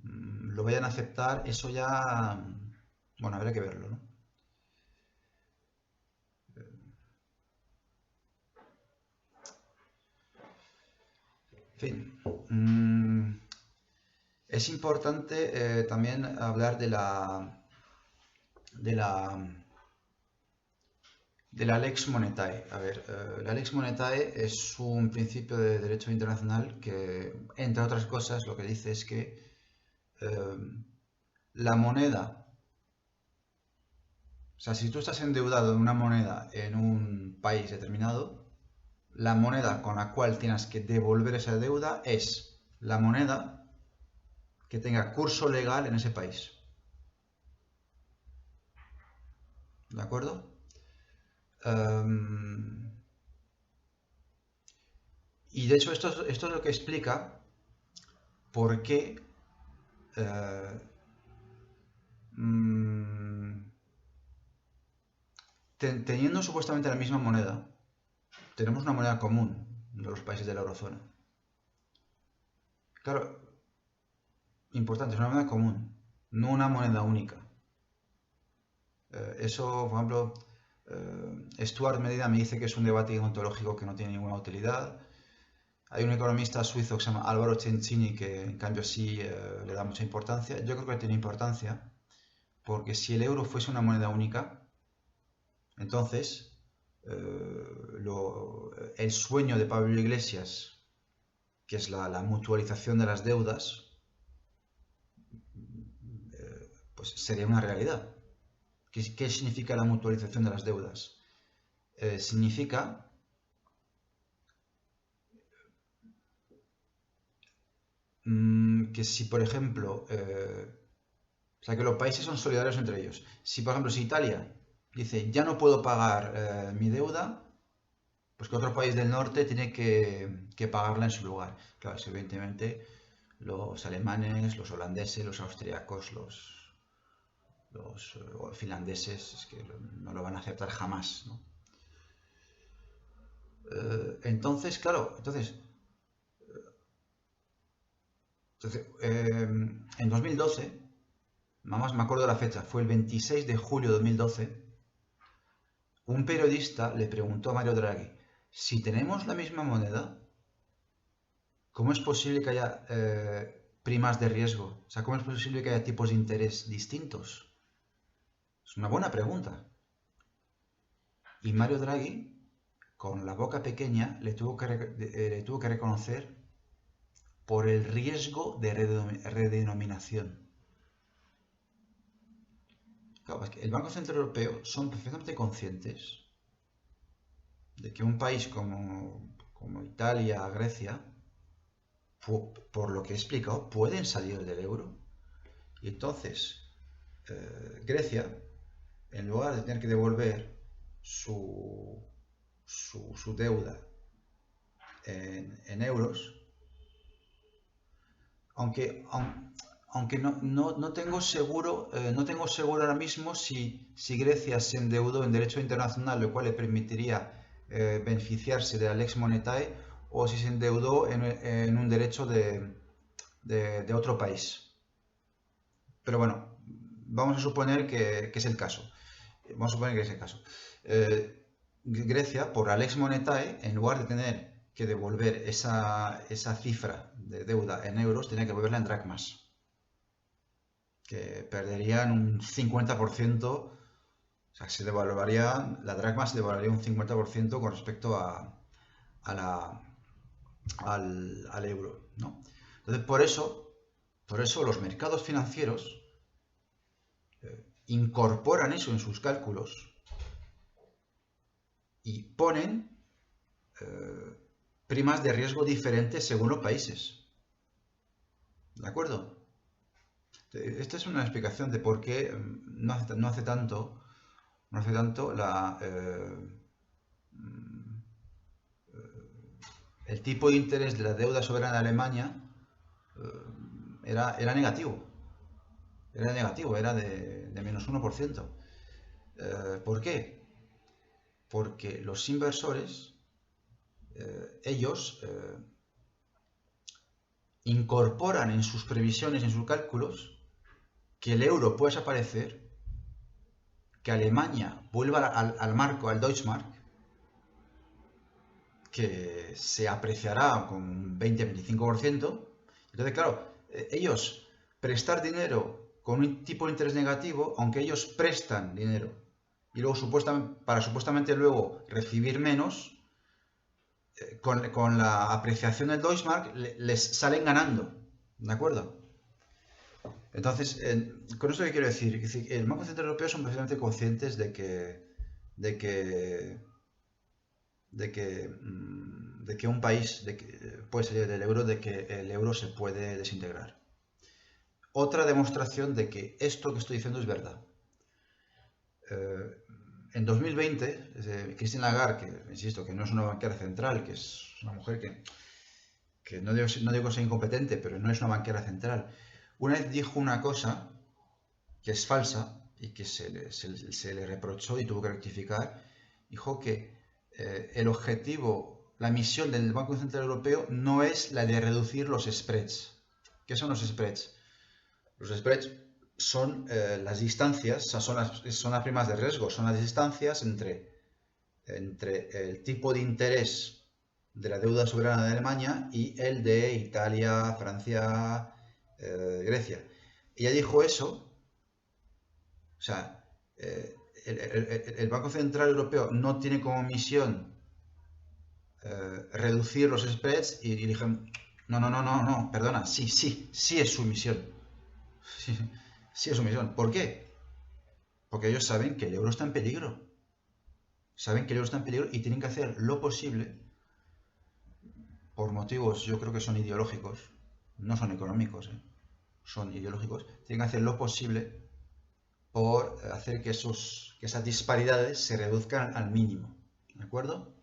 lo vayan a aceptar, eso ya, bueno, habrá que verlo, ¿no? En fin, es importante también hablar de la Lex Monetae. A ver, la Lex Monetae es un principio de derecho internacional que, entre otras cosas, lo que dice es que la moneda, o sea, si tú estás endeudado en una moneda en un país determinado, la moneda con la cual tienes que devolver esa deuda es la moneda que tenga curso legal en ese país. ¿De acuerdo? Y de hecho esto es lo que explica por qué teniendo supuestamente la misma moneda, tenemos una moneda común de los países de la eurozona. Claro, importante, es una moneda común, no una moneda única. Eso, por ejemplo, Stuart Medina me dice que es un debate ontológico que no tiene ninguna utilidad. Hay un economista suizo que se llama Álvaro Cencini que en cambio sí le da mucha importancia. Yo creo que tiene importancia porque si el euro fuese una moneda única, entonces el sueño de Pablo Iglesias, que es la mutualización de las deudas, pues sería una realidad. ¿Qué significa la mutualización de las deudas? Significa que si, por ejemplo, o sea, que los países son solidarios entre ellos. Si, por ejemplo, si Italia dice, ya no puedo pagar mi deuda, pues que otro país del norte tiene que pagarla en su lugar. Claro, evidentemente los alemanes, los holandeses, los austriacos, los finlandeses, es que no lo van a aceptar jamás, ¿no? Entonces, claro, en 2012, más me acuerdo de la fecha, fue el 26 de julio de 2012, un periodista le preguntó a Mario Draghi, si tenemos la misma moneda, ¿cómo es posible que haya primas de riesgo? O sea, ¿cómo es posible que haya tipos de interés distintos? Es una buena pregunta. Y Mario Draghi, con la boca pequeña, le tuvo que reconocer por el riesgo de redenominación. Claro, es que el Banco Central Europeo son perfectamente conscientes de que un país como Italia, Grecia, por lo que he explicado, pueden salir del euro. Y entonces, Grecia, en lugar de tener que devolver su deuda en euros, aunque no tengo seguro, ahora mismo si Grecia se endeudó en derecho internacional, lo cual le permitiría beneficiarse de la Lex Monetae, o si se endeudó en un derecho de otro país. Pero bueno, vamos a suponer que es el caso. Vamos a suponer que es el caso. Grecia, por la Lex Monetae, en lugar de tener que devolver esa cifra de deuda en euros, tiene que devolverla en dracmas, que perderían un 50%, o sea, la dracma se devaluaría un 50% con respecto a al euro, ¿no? Entonces, por eso los mercados financieros incorporan eso en sus cálculos y ponen primas de riesgo diferentes según los países. ¿De acuerdo? Esta es una explicación de por qué no hace tanto el tipo de interés de la deuda soberana de Alemania era negativo. Era negativo, era de menos 1%. ¿Por qué? Porque los inversores, ellos incorporan en sus previsiones, en sus cálculos, que el euro puede desaparecer, que Alemania vuelva al marco, al Deutschmark, que se apreciará con un 20-25%. Entonces, claro, ellos prestar dinero con un tipo de interés negativo, aunque ellos prestan dinero y luego supuestamente luego recibir menos, con la apreciación del Deutschmark les salen ganando, ¿de acuerdo? Entonces, con esto que quiero decir, el Banco Central Europeo son perfectamente conscientes de que, un país puede salir del euro, de que el euro se puede desintegrar. Otra demostración de que esto que estoy diciendo es verdad. En 2020, Christine Lagarde, que insisto que no es una banquera central, que es una mujer que no digo que sea incompetente, pero no es una banquera central, una vez dijo una cosa que es falsa y que se le reprochó y tuvo que rectificar. Dijo que el objetivo, la misión del Banco Central Europeo no es la de reducir los spreads. ¿Qué son los spreads? Los spreads son las distancias, o sea, son las primas de riesgo, son las distancias entre el tipo de interés de la deuda soberana de Alemania y el de Italia, Francia, Grecia. Ella dijo eso. O sea, el Banco Central Europeo no tiene como misión reducir los spreads y dijeron, no, perdona, sí es su misión. Sí, sí es su misión. ¿Por qué? Porque ellos saben que el euro está en peligro. Saben que el euro está en peligro y tienen que hacer lo posible, por motivos yo creo que son ideológicos, no son económicos, son ideológicos, tienen que hacer lo posible por hacer que esas disparidades se reduzcan al mínimo. ¿De acuerdo?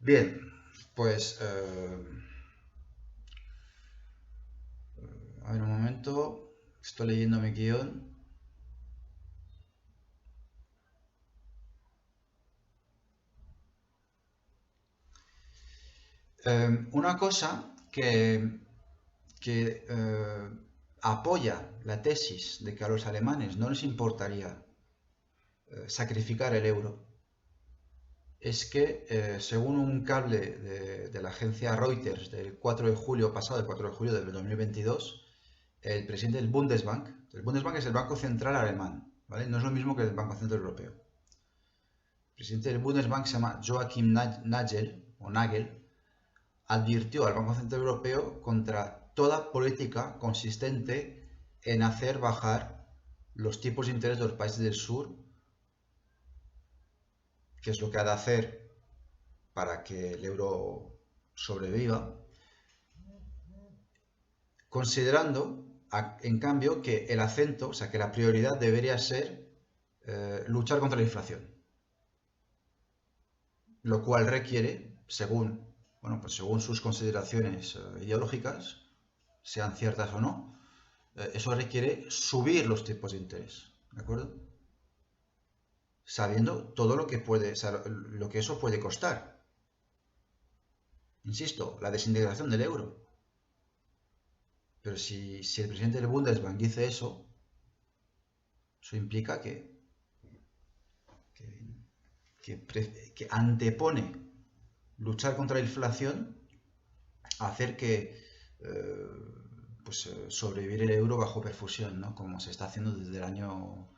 Bien, pues a ver un momento, estoy leyendo mi guión. Una cosa que apoya la tesis de que a los alemanes no les importaría sacrificar el euro es que, según un cable de la agencia Reuters del 4 de julio pasado, el 4 de julio del 2022, el presidente del Bundesbank es el Banco Central alemán, ¿vale? No es lo mismo que el Banco Central Europeo. El presidente del Bundesbank se llama Joachim Nagel, advirtió al Banco Central Europeo contra toda política consistente en hacer bajar los tipos de interés de los países del sur, que es lo que ha de hacer para que el euro sobreviva, considerando, en cambio, que el acento, o sea, que la prioridad debería ser luchar contra la inflación, lo cual requiere, según sus consideraciones ideológicas, sean ciertas o no, eso requiere subir los tipos de interés, ¿de acuerdo? Sabiendo todo lo que puede, o sea, lo que eso puede costar. Insisto, la desintegración del euro. Pero si el presidente del Bundesbank dice eso implica que que antepone luchar contra la inflación a hacer que sobrevivir el euro bajo perfusión, ¿no? Como se está haciendo desde el año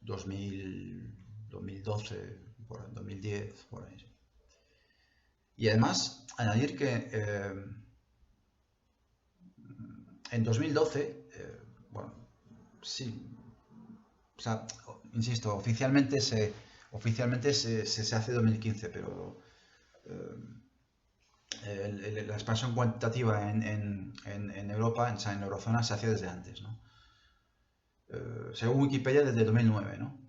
2012, por ahí, 2010, por ahí. Y además, añadir que en 2012, sí, o sea, insisto, oficialmente se hace 2015, pero la expansión cuantitativa en Europa, en la eurozona, se hacía desde antes, ¿no? Según Wikipedia, desde 2009, ¿no?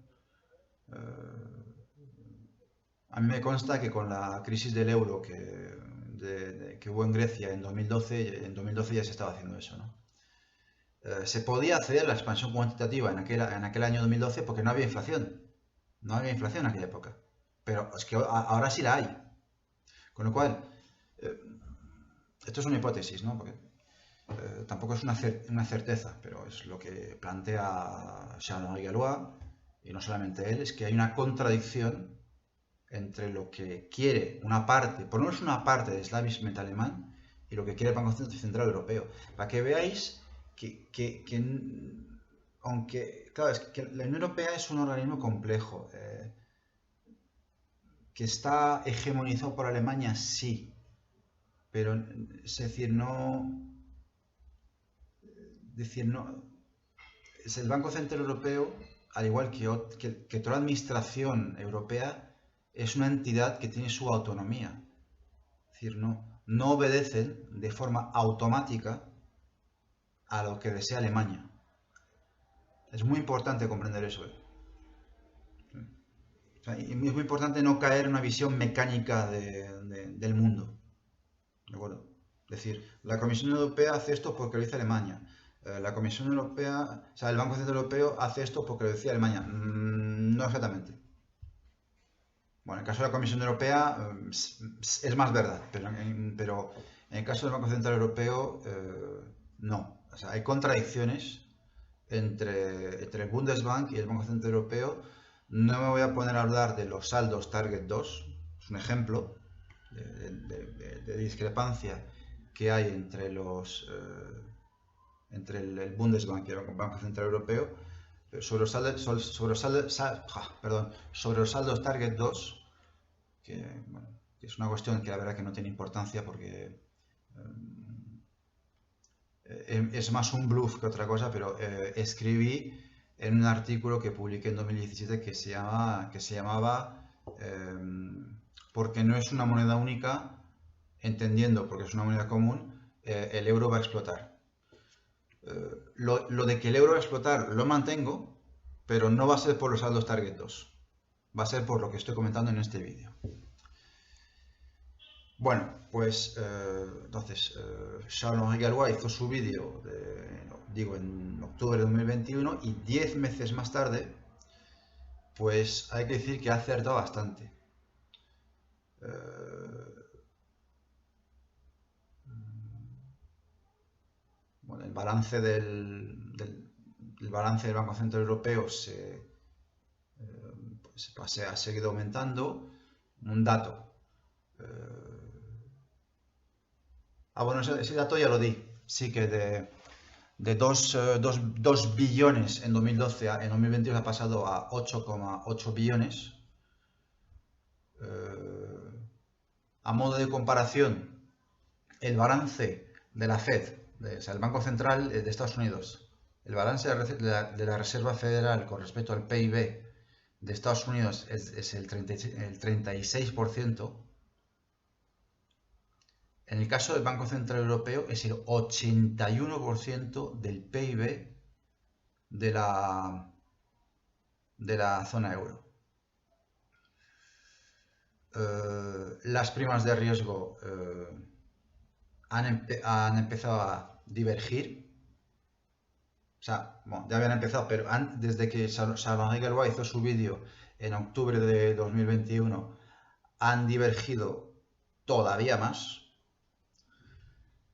A mí me consta que con la crisis del euro que hubo en Grecia en 2012 ya se estaba haciendo eso, ¿no? Se podía hacer la expansión cuantitativa en aquel año 2012 porque no había inflación. No había inflación en aquella época. Pero es que ahora sí la hay. Con lo cual, esto es una hipótesis, ¿no? Porque tampoco es una certeza, pero es lo que plantea Jean-Henri Galois, y no solamente él, es que hay una contradicción entre lo que quiere una parte, por lo menos una parte del establishment alemán, y lo que quiere el Banco Central Europeo. Para que veáis que aunque, claro, es que la Unión Europea es un organismo complejo, que está hegemonizado por Alemania, sí, pero es decir, es el Banco Central Europeo, al igual que toda la administración europea, es una entidad que tiene su autonomía. Es decir, no obedecen de forma automática a lo que desea Alemania. Es muy importante comprender eso. O sea, y es muy importante no caer en una visión mecánica del mundo. ¿De acuerdo? Es decir, la Comisión Europea hace esto porque lo dice Alemania. La Comisión Europea, o sea, el Banco Central Europeo hace esto porque lo decía Alemania. No exactamente. Bueno, en el caso de la Comisión Europea es más verdad, pero en el caso del Banco Central Europeo no. O sea, hay contradicciones entre el Bundesbank y el Banco Central Europeo. No me voy a poner a hablar de los saldos Target 2, es un ejemplo de discrepancia que hay entre el Bundesbank y el Banco Central Europeo. Sobre los saldos Target 2, que es una cuestión que la verdad que no tiene importancia porque es más un bluff que otra cosa, pero escribí en un artículo que publiqué en 2017 que se llamaba porque no es una moneda única, entendiendo porque es una moneda común, el euro va a explotar. Lo de que el euro va a explotar lo mantengo, pero no va a ser por los saldos Target 2. Va a ser por lo que estoy comentando en este vídeo. Bueno, pues entonces Jean-Henri Galois hizo su vídeo, en octubre de 2021, y 10 meses más tarde, pues hay que decir que ha acertado bastante. Bueno, el balance del Banco Central Europeo ha seguido aumentando. Un dato. Bueno, ese dato ya lo di. Sí que de 2 billones en 2012 en 2022 ha pasado a 8,8 billones. A modo de comparación, el balance de la Fed, o sea, el Banco Central de Estados Unidos, el balance de la Reserva Federal con respecto al PIB de Estados Unidos es el 36%. En el caso del Banco Central Europeo es el 81% del PIB de la zona euro. Las primas de riesgo han empezado a divergir. O sea, bueno, ya habían empezado, pero desde que Jean-Henri Galois hizo su vídeo en octubre de 2021, han divergido todavía más.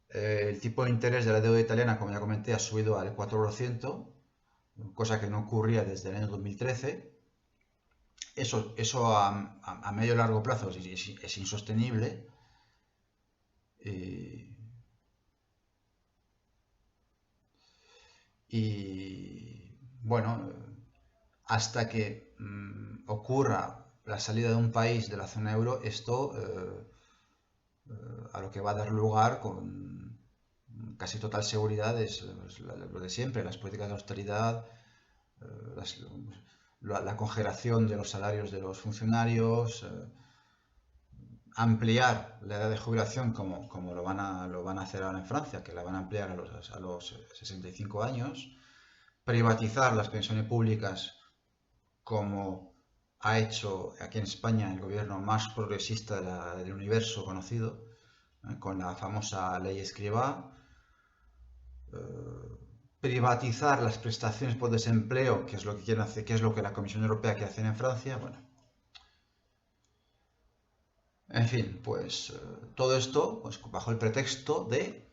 El tipo de interés de la deuda italiana, como ya comenté, ha subido al 4%, cosa que no ocurría desde el año 2013. Eso a medio y largo plazo es insostenible. Y, bueno, hasta que ocurra la salida de un país de la zona euro, esto a lo que va a dar lugar con casi total seguridad es lo de siempre, las políticas de austeridad, las, la congelación de los salarios de los funcionarios, ampliar la edad de jubilación como lo van a hacer ahora en Francia, que la van a ampliar a los 65 años, privatizar las pensiones públicas como ha hecho aquí en España el gobierno más progresista del universo conocido, con la famosa ley Escrivá, privatizar las prestaciones por desempleo, que es lo que quieren hacer, que es lo que la Comisión Europea quiere hacer en Francia. Bueno, en fin, pues todo esto pues, bajo el pretexto de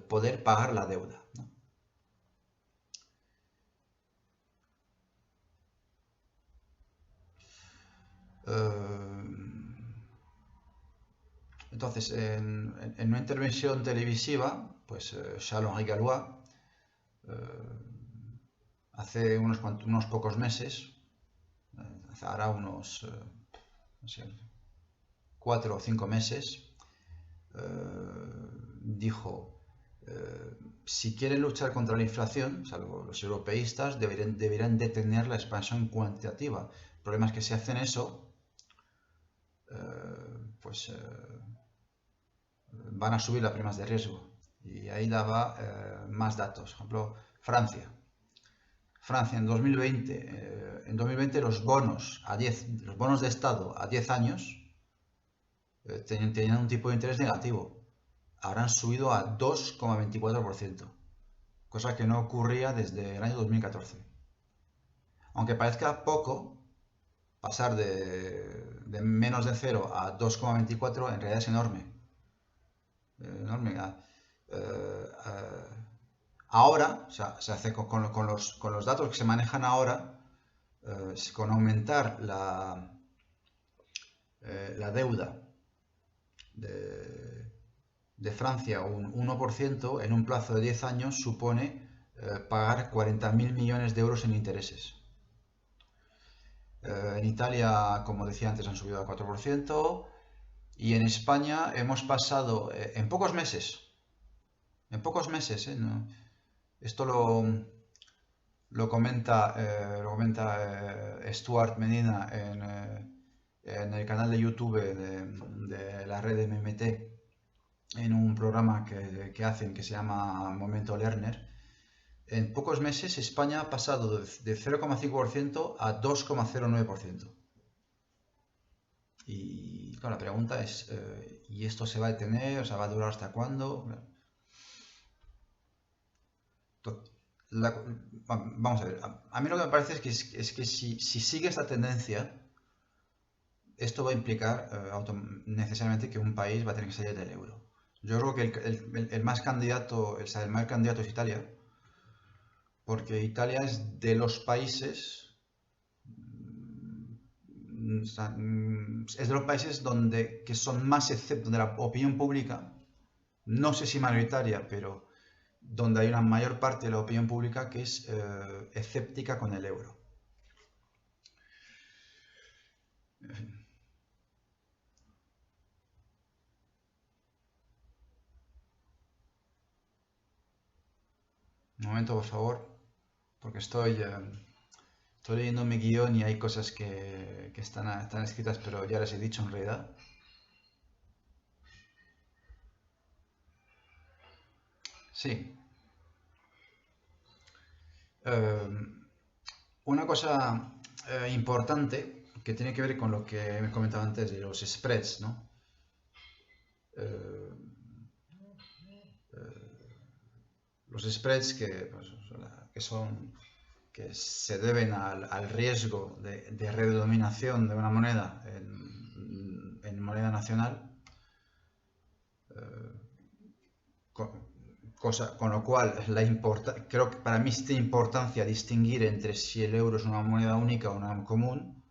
poder pagar la deuda, ¿no? Entonces, en una intervención televisiva, pues Charles-Henri Gallois, hace unos pocos meses, hará unos no sé, 4 o 5 meses, dijo, si quieren luchar contra la inflación, salvo los europeístas, deberían detener la expansión cuantitativa. El problema es que si hacen eso, pues van a subir las primas de riesgo. Y ahí daba más datos. Por ejemplo, Francia. Francia en 2020 los bonos los bonos de Estado a 10 años tenían un tipo de interés negativo. Ahora han subido a 2,24%, cosa que no ocurría desde el año 2014. Aunque parezca poco, pasar de menos de 0 a 2,24 en realidad es enorme. Enorme. Ahora, o sea, se hace con los datos que se manejan ahora, con aumentar la deuda de Francia un 1% en un plazo de 10 años supone pagar 40.000 millones de euros en intereses. En Italia, como decía antes, han subido al 4%, y en España hemos pasado en pocos meses, ¿no? Esto lo comenta Stuart Medina en el canal de YouTube de la red MMT, en un programa que hacen que se llama Momento Lerner. En pocos meses España ha pasado de 0,5% a 2,09%. Y claro, la pregunta es, ¿y esto se va a detener? O sea, ¿va a durar hasta cuándo? Vamos a ver, a mí lo que me parece es que si sigue esta tendencia, esto va a implicar necesariamente que un país va a tener que salir del euro. Yo creo que el más candidato, el mayor candidato es Italia, porque Italia es de los países, es de los países que son más esceptos de la opinión pública, no sé si mayoritaria, pero donde hay una mayor parte de la opinión pública que es escéptica con el euro. En fin. Un momento, por favor, porque estoy leyendo mi guión y hay cosas que están escritas, pero ya les he dicho en realidad. Sí. Una cosa importante que tiene que ver con lo que me comentaba antes de los spreads, ¿no? Los spreads que se deben al riesgo de redenominación de una moneda en moneda nacional, con lo cual creo que para mí tiene importancia distinguir entre si el euro es una moneda única o una común,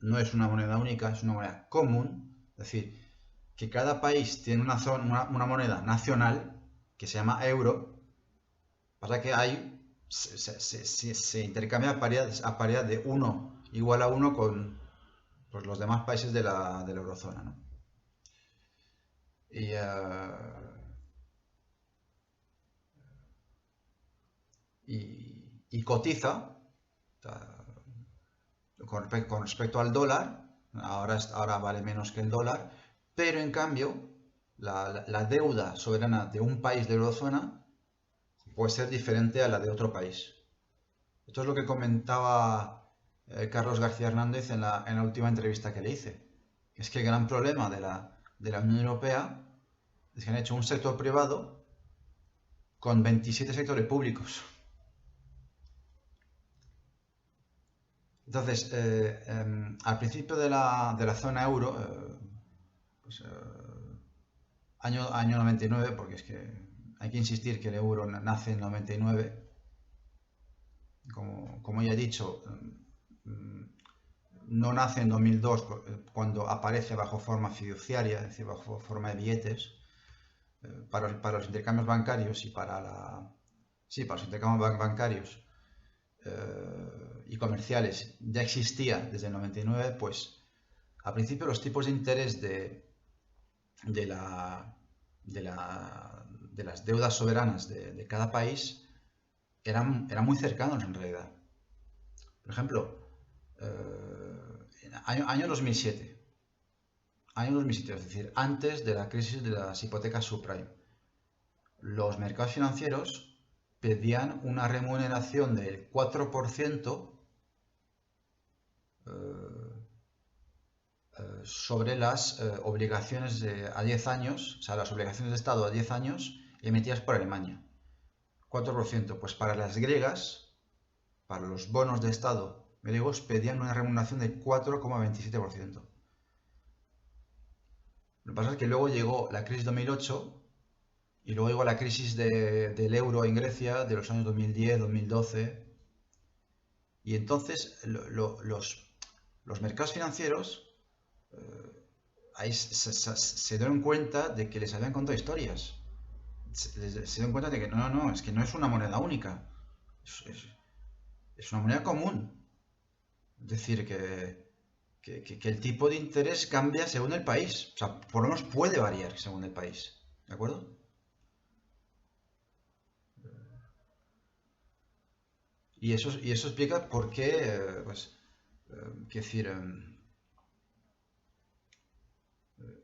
no es una moneda única, es una moneda común, es decir, que cada país tiene una moneda nacional que se llama euro, para que se intercambia a paridad de 1 igual a 1 con pues, los demás países de la eurozona, ¿no? Y, y cotiza, o sea, con respecto al dólar, ahora vale menos que el dólar, pero en cambio la deuda soberana de un país de eurozona puede ser diferente a la de otro país. Esto es lo que comentaba Carlos García Hernández en la última entrevista que le hice. Es que el gran problema de la Unión Europea es que han hecho un sector privado con 27 sectores públicos. Entonces, al principio de la zona euro, pues, año 99, porque es que hay que insistir que el euro nace en 99, como ya he dicho, no nace en 2002 cuando aparece bajo forma fiduciaria, es decir, bajo forma de billetes, para los intercambios bancarios y para los intercambios bancarios y comerciales ya existía desde el 99, pues al principio los tipos de interés de las deudas soberanas de cada país eran muy cercanos en realidad. Por ejemplo, año 2007, es decir, antes de la crisis de las hipotecas subprime, los mercados financieros pedían una remuneración del 4% sobre las obligaciones a 10 años, o sea, las obligaciones de Estado a 10 años emitidas por Alemania. 4%, pues para las griegas, para los bonos de Estado griegos, pedían una remuneración de 4,27%. Lo que pasa es que luego llegó la crisis 2008 y luego llegó la crisis del euro en Grecia de los años 2010, 2012. Y entonces los mercados financieros ahí se dieron cuenta de que les habían contado historias. Se dieron cuenta de que no, es que no es una moneda única. Es una moneda común. Es decir, que el tipo de interés cambia según el país. O sea, por lo menos puede variar según el país. ¿De acuerdo? Y eso explica por qué, pues, quiero decir,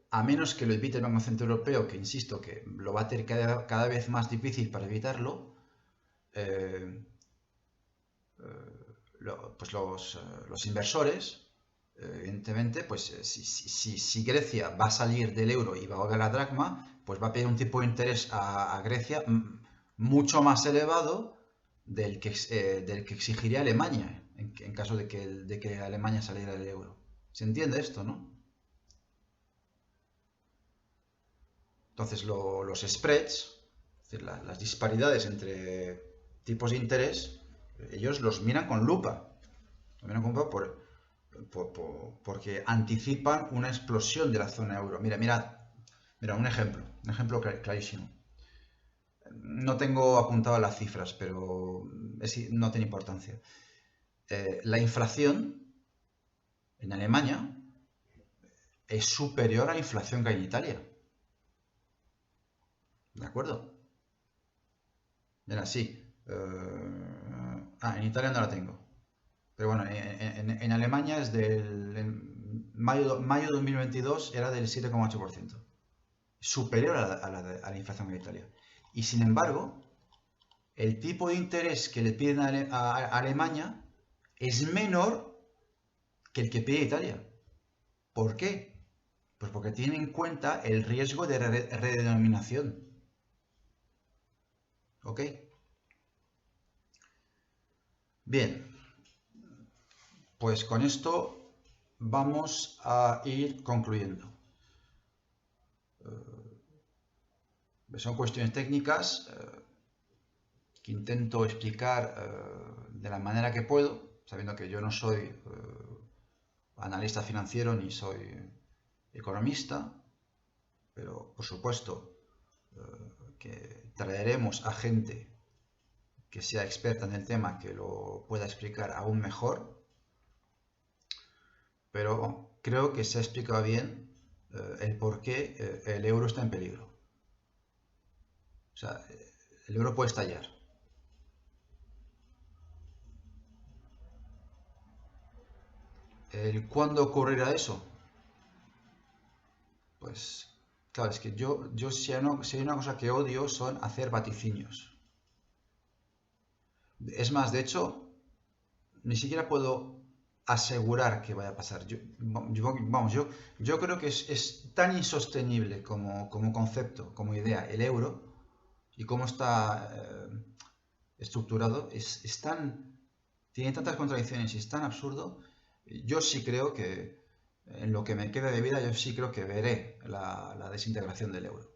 a menos que lo evite el Banco Central Europeo, que insisto que lo va a tener cada vez más difícil para evitarlo, pues los inversores, evidentemente, pues si Grecia va a salir del euro y va a volver a la dracma, pues va a pedir un tipo de interés a Grecia mucho más elevado del que exigiría Alemania en caso de que Alemania saliera del euro. ¿Se entiende esto, no? Entonces los spreads, es decir, las disparidades entre tipos de interés, ellos los miran con lupa. Los miran con lupa porque anticipan una explosión de la zona euro. Mira, un ejemplo clarísimo. No tengo apuntado las cifras, pero no tiene importancia. La inflación en Alemania es superior a la inflación que hay en Italia. ¿De acuerdo? Mira, sí. En Italia no la tengo. Pero bueno, en Alemania es en mayo de 2022 era del 7,8%. Superior a la inflación en Italia. Y sin embargo, el tipo de interés que le piden a Alemania es menor que el que pide Italia. ¿Por qué? Pues porque tiene en cuenta el riesgo de redenominación. ¿Ok? Bien, pues con esto vamos a ir concluyendo. Son cuestiones técnicas que intento explicar de la manera que puedo, sabiendo que yo no soy analista financiero ni soy economista, pero por supuesto que traeremos a gente que sea experta en el tema, que lo pueda explicar aún mejor, pero creo que se ha explicado bien el por qué el euro está en peligro. O sea, el euro puede estallar. ¿Cuándo ocurrirá eso? Pues claro, es que yo si hay una cosa que odio son hacer vaticinios. Es más, de hecho, ni siquiera puedo asegurar que vaya a pasar. Yo creo que es tan insostenible como concepto, como idea, el euro y cómo está estructurado, tiene tantas contradicciones y es tan absurdo. Yo sí creo que en lo que me quede de vida, yo sí creo que veré la desintegración del euro.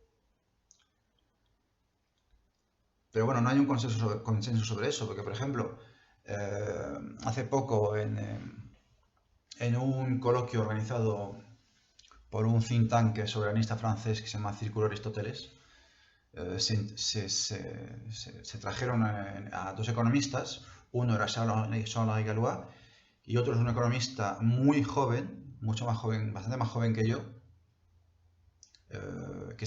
Pero bueno, no hay un consenso sobre eso, porque por ejemplo, hace poco en un coloquio organizado por un think tank soberanista francés que se llama Círculo Aristóteles, se trajeron a dos economistas, uno era Charles Galois y otro es un economista muy joven, mucho más joven, bastante más joven que yo, que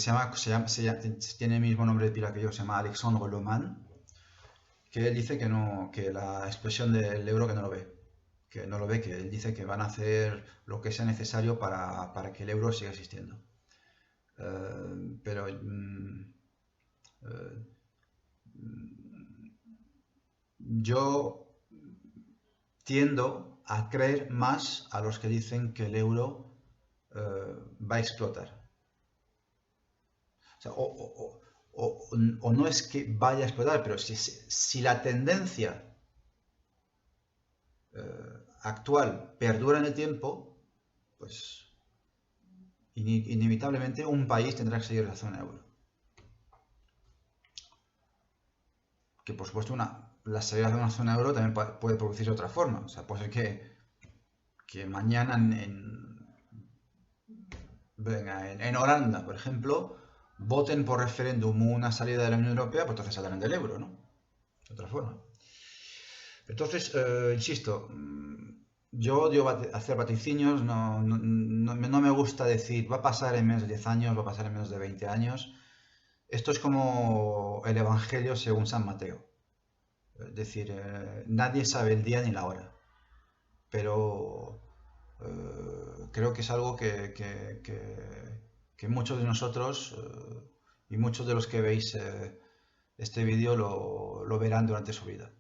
tiene el mismo nombre de pila que yo, se llama Alexandre Loman, que él dice que la expresión del euro que no lo ve, que él dice que van a hacer lo que sea necesario para que el euro siga existiendo. Pero yo tiendo a creer más a los que dicen que el euro va a explotar. O sea, o no es que vaya a explotar, pero si la tendencia actual perdura en el tiempo, pues inevitablemente un país tendrá que seguir la zona euro. Que por supuesto la salida de una zona euro también puede producirse de otra forma. O sea, puede ser que mañana en Holanda, por ejemplo, voten por referéndum una salida de la Unión Europea, pues entonces saldrán del euro, ¿no? De otra forma. Entonces, insisto, yo odio hacer vaticinios, no me gusta decir va a pasar en menos de 10 años, va a pasar en menos de 20 años. Esto es como el Evangelio según San Mateo. Es decir, nadie sabe el día ni la hora, pero creo que es algo que muchos de nosotros y muchos de los que veis este vídeo lo verán durante su vida.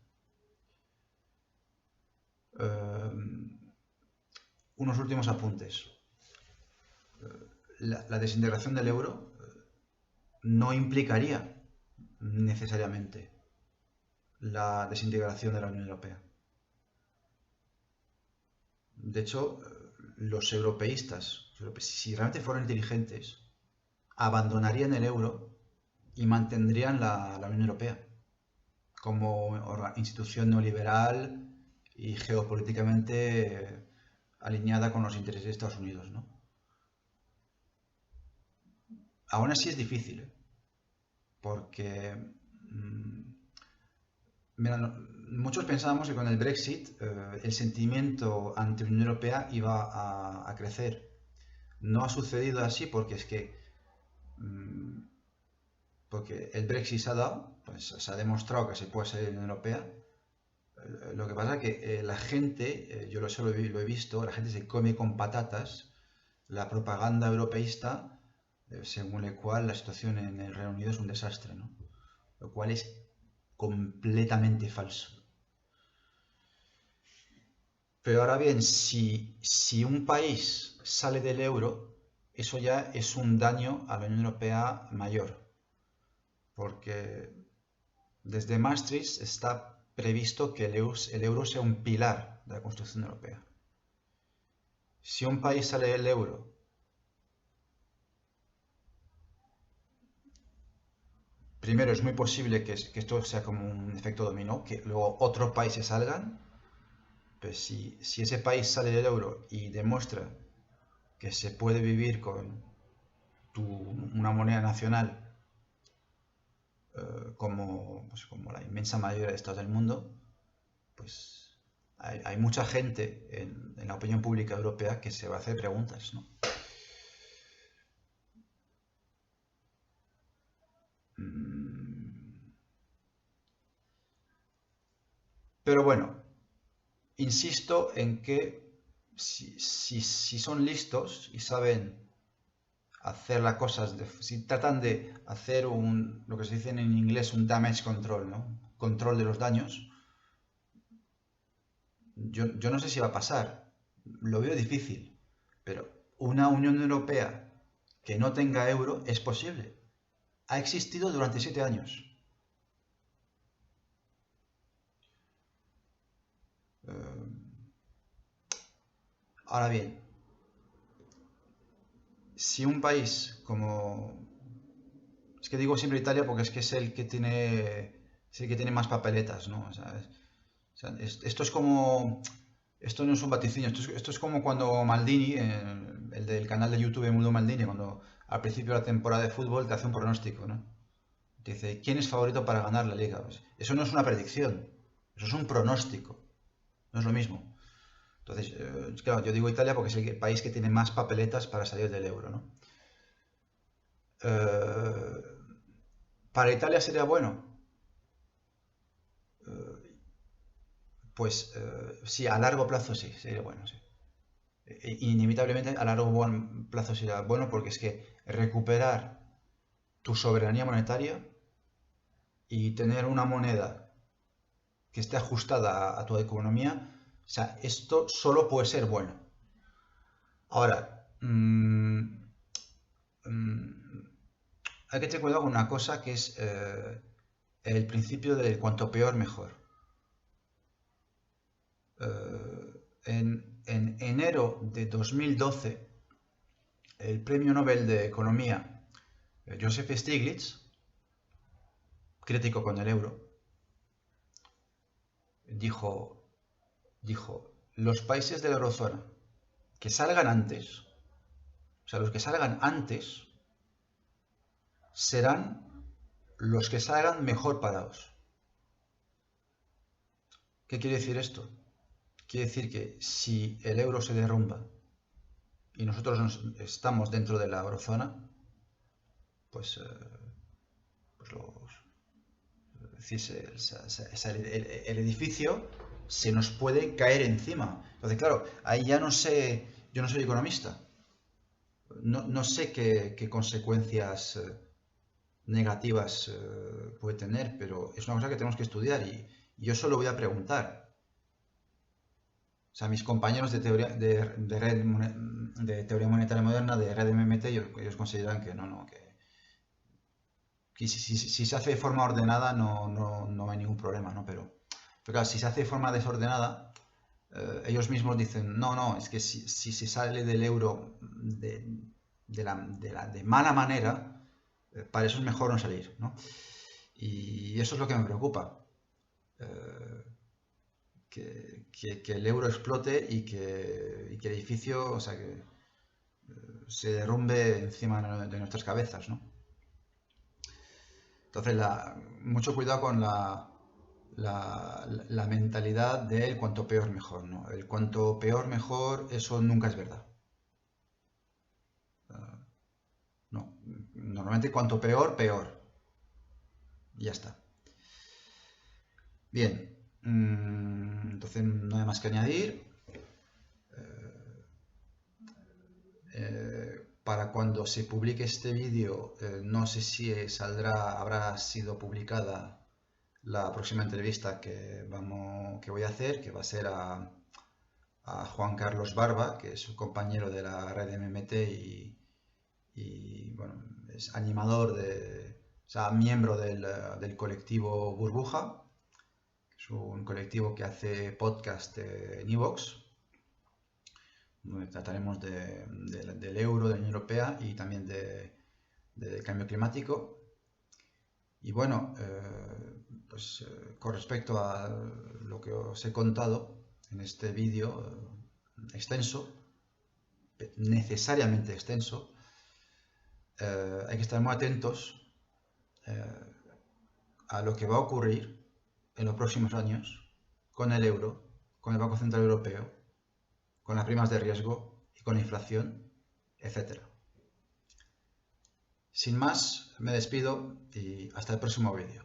Unos últimos apuntes. La desintegración del euro no implicaría necesariamente la desintegración de la Unión Europea. De hecho, los europeístas, si realmente fueran inteligentes, abandonarían el euro y mantendrían la Unión Europea como institución neoliberal y geopolíticamente alineada con los intereses de Estados Unidos, ¿no? Aún así es difícil, porque mira, muchos pensábamos que con el Brexit el sentimiento ante la Unión Europea iba a crecer. No ha sucedido así porque es que porque el Brexit se ha dado, pues se ha demostrado que se puede salir de la Unión Europea. Lo que pasa es que la gente, yo lo he visto, la gente se come con patatas la propaganda europeísta, según la cual la situación en el Reino Unido es un desastre, ¿no? Lo cual es completamente falso. Pero ahora bien, si un país sale del euro, eso ya es un daño a la Unión Europea mayor, porque desde Maastricht está previsto que el euro sea un pilar de la construcción europea. Si un país sale del euro, primero es muy posible que esto sea como un efecto dominó, que luego otros países salgan, Pues si ese país sale del euro y demuestra que se puede vivir con una moneda nacional como la inmensa mayoría de estados del mundo, pues hay mucha gente en la opinión pública europea que se va a hacer preguntas, ¿no? Pero bueno, insisto en que si son listos y saben hacer las cosas, si tratan de hacer lo que se dice en inglés un damage control, ¿no? Control de los daños, yo no sé si va a pasar, lo veo difícil, pero una Unión Europea que no tenga euro es posible. Ha existido durante 7 años. Ahora bien, si un país como... Es que digo siempre Italia porque es que es el que tiene más papeletas, ¿no? O sea, esto es como... Esto no es un vaticinio, esto es como cuando Maldini, el del canal de YouTube Mundo Maldini, cuando al principio de la temporada de fútbol te hace un pronóstico, ¿no? Te dice, ¿quién es favorito para ganar la liga? Pues eso no es una predicción, eso es un pronóstico, no es lo mismo. Entonces, claro, yo digo Italia porque es el país que tiene más papeletas para salir del euro, ¿no? Eh, para Italia sería bueno. Eh, pues sí, a largo plazo sí, sería bueno, sí. Inevitablemente a largo plazo sería bueno porque es que recuperar tu soberanía monetaria y tener una moneda que esté ajustada a tu economía, o sea, esto solo puede ser bueno. Ahora, hay que tener cuidado con una cosa que es el principio de cuanto peor mejor. En enero de 2012, el premio Nobel de Economía, Joseph Stiglitz, crítico con el euro, dijo, los países de la eurozona que salgan antes, o sea, los que salgan antes, serán los que salgan mejor parados. ¿Qué quiere decir esto? Quiere decir que si el euro se derrumba y nosotros estamos dentro de la eurozona, pues, el edificio se nos puede caer encima. Entonces, claro, ahí ya no sé, yo no soy economista, no sé qué consecuencias negativas puede tener, pero es una cosa que tenemos que estudiar y yo solo voy a preguntar. O sea, mis compañeros de teoría de teoría monetaria moderna, de red MMT, ellos consideran que no, que si se hace de forma ordenada no hay ningún problema, ¿no? Pero claro, si se hace de forma desordenada, ellos mismos dicen, no, es que si se sale del euro de mala manera, para eso es mejor no salir, ¿no? Y eso es lo que me preocupa. Eh, que el euro explote y que el edificio, o sea, que se derrumbe encima de nuestras cabezas, ¿no? Entonces, mucho cuidado con la mentalidad del cuanto peor mejor, ¿no? El cuanto peor mejor, eso nunca es verdad. No, normalmente cuanto peor, peor. Y ya está. Bien, entonces no hay más que añadir. Para cuando se publique este vídeo, no sé si habrá sido publicada la próxima entrevista que voy a hacer, que va a ser a Juan Carlos Barba, que es un compañero de la red MMT y bueno, es animador o sea, miembro del colectivo Burbuja, que es un colectivo que hace podcast en iVoox, donde trataremos del euro, de la Unión Europea y también del cambio climático. Y bueno, pues con respecto a lo que os he contado, en este vídeo extenso, necesariamente extenso, hay que estar muy atentos a lo que va a ocurrir en los próximos años con el euro, con el Banco Central Europeo, con las primas de riesgo y con la inflación, etc. Sin más, me despido y hasta el próximo vídeo.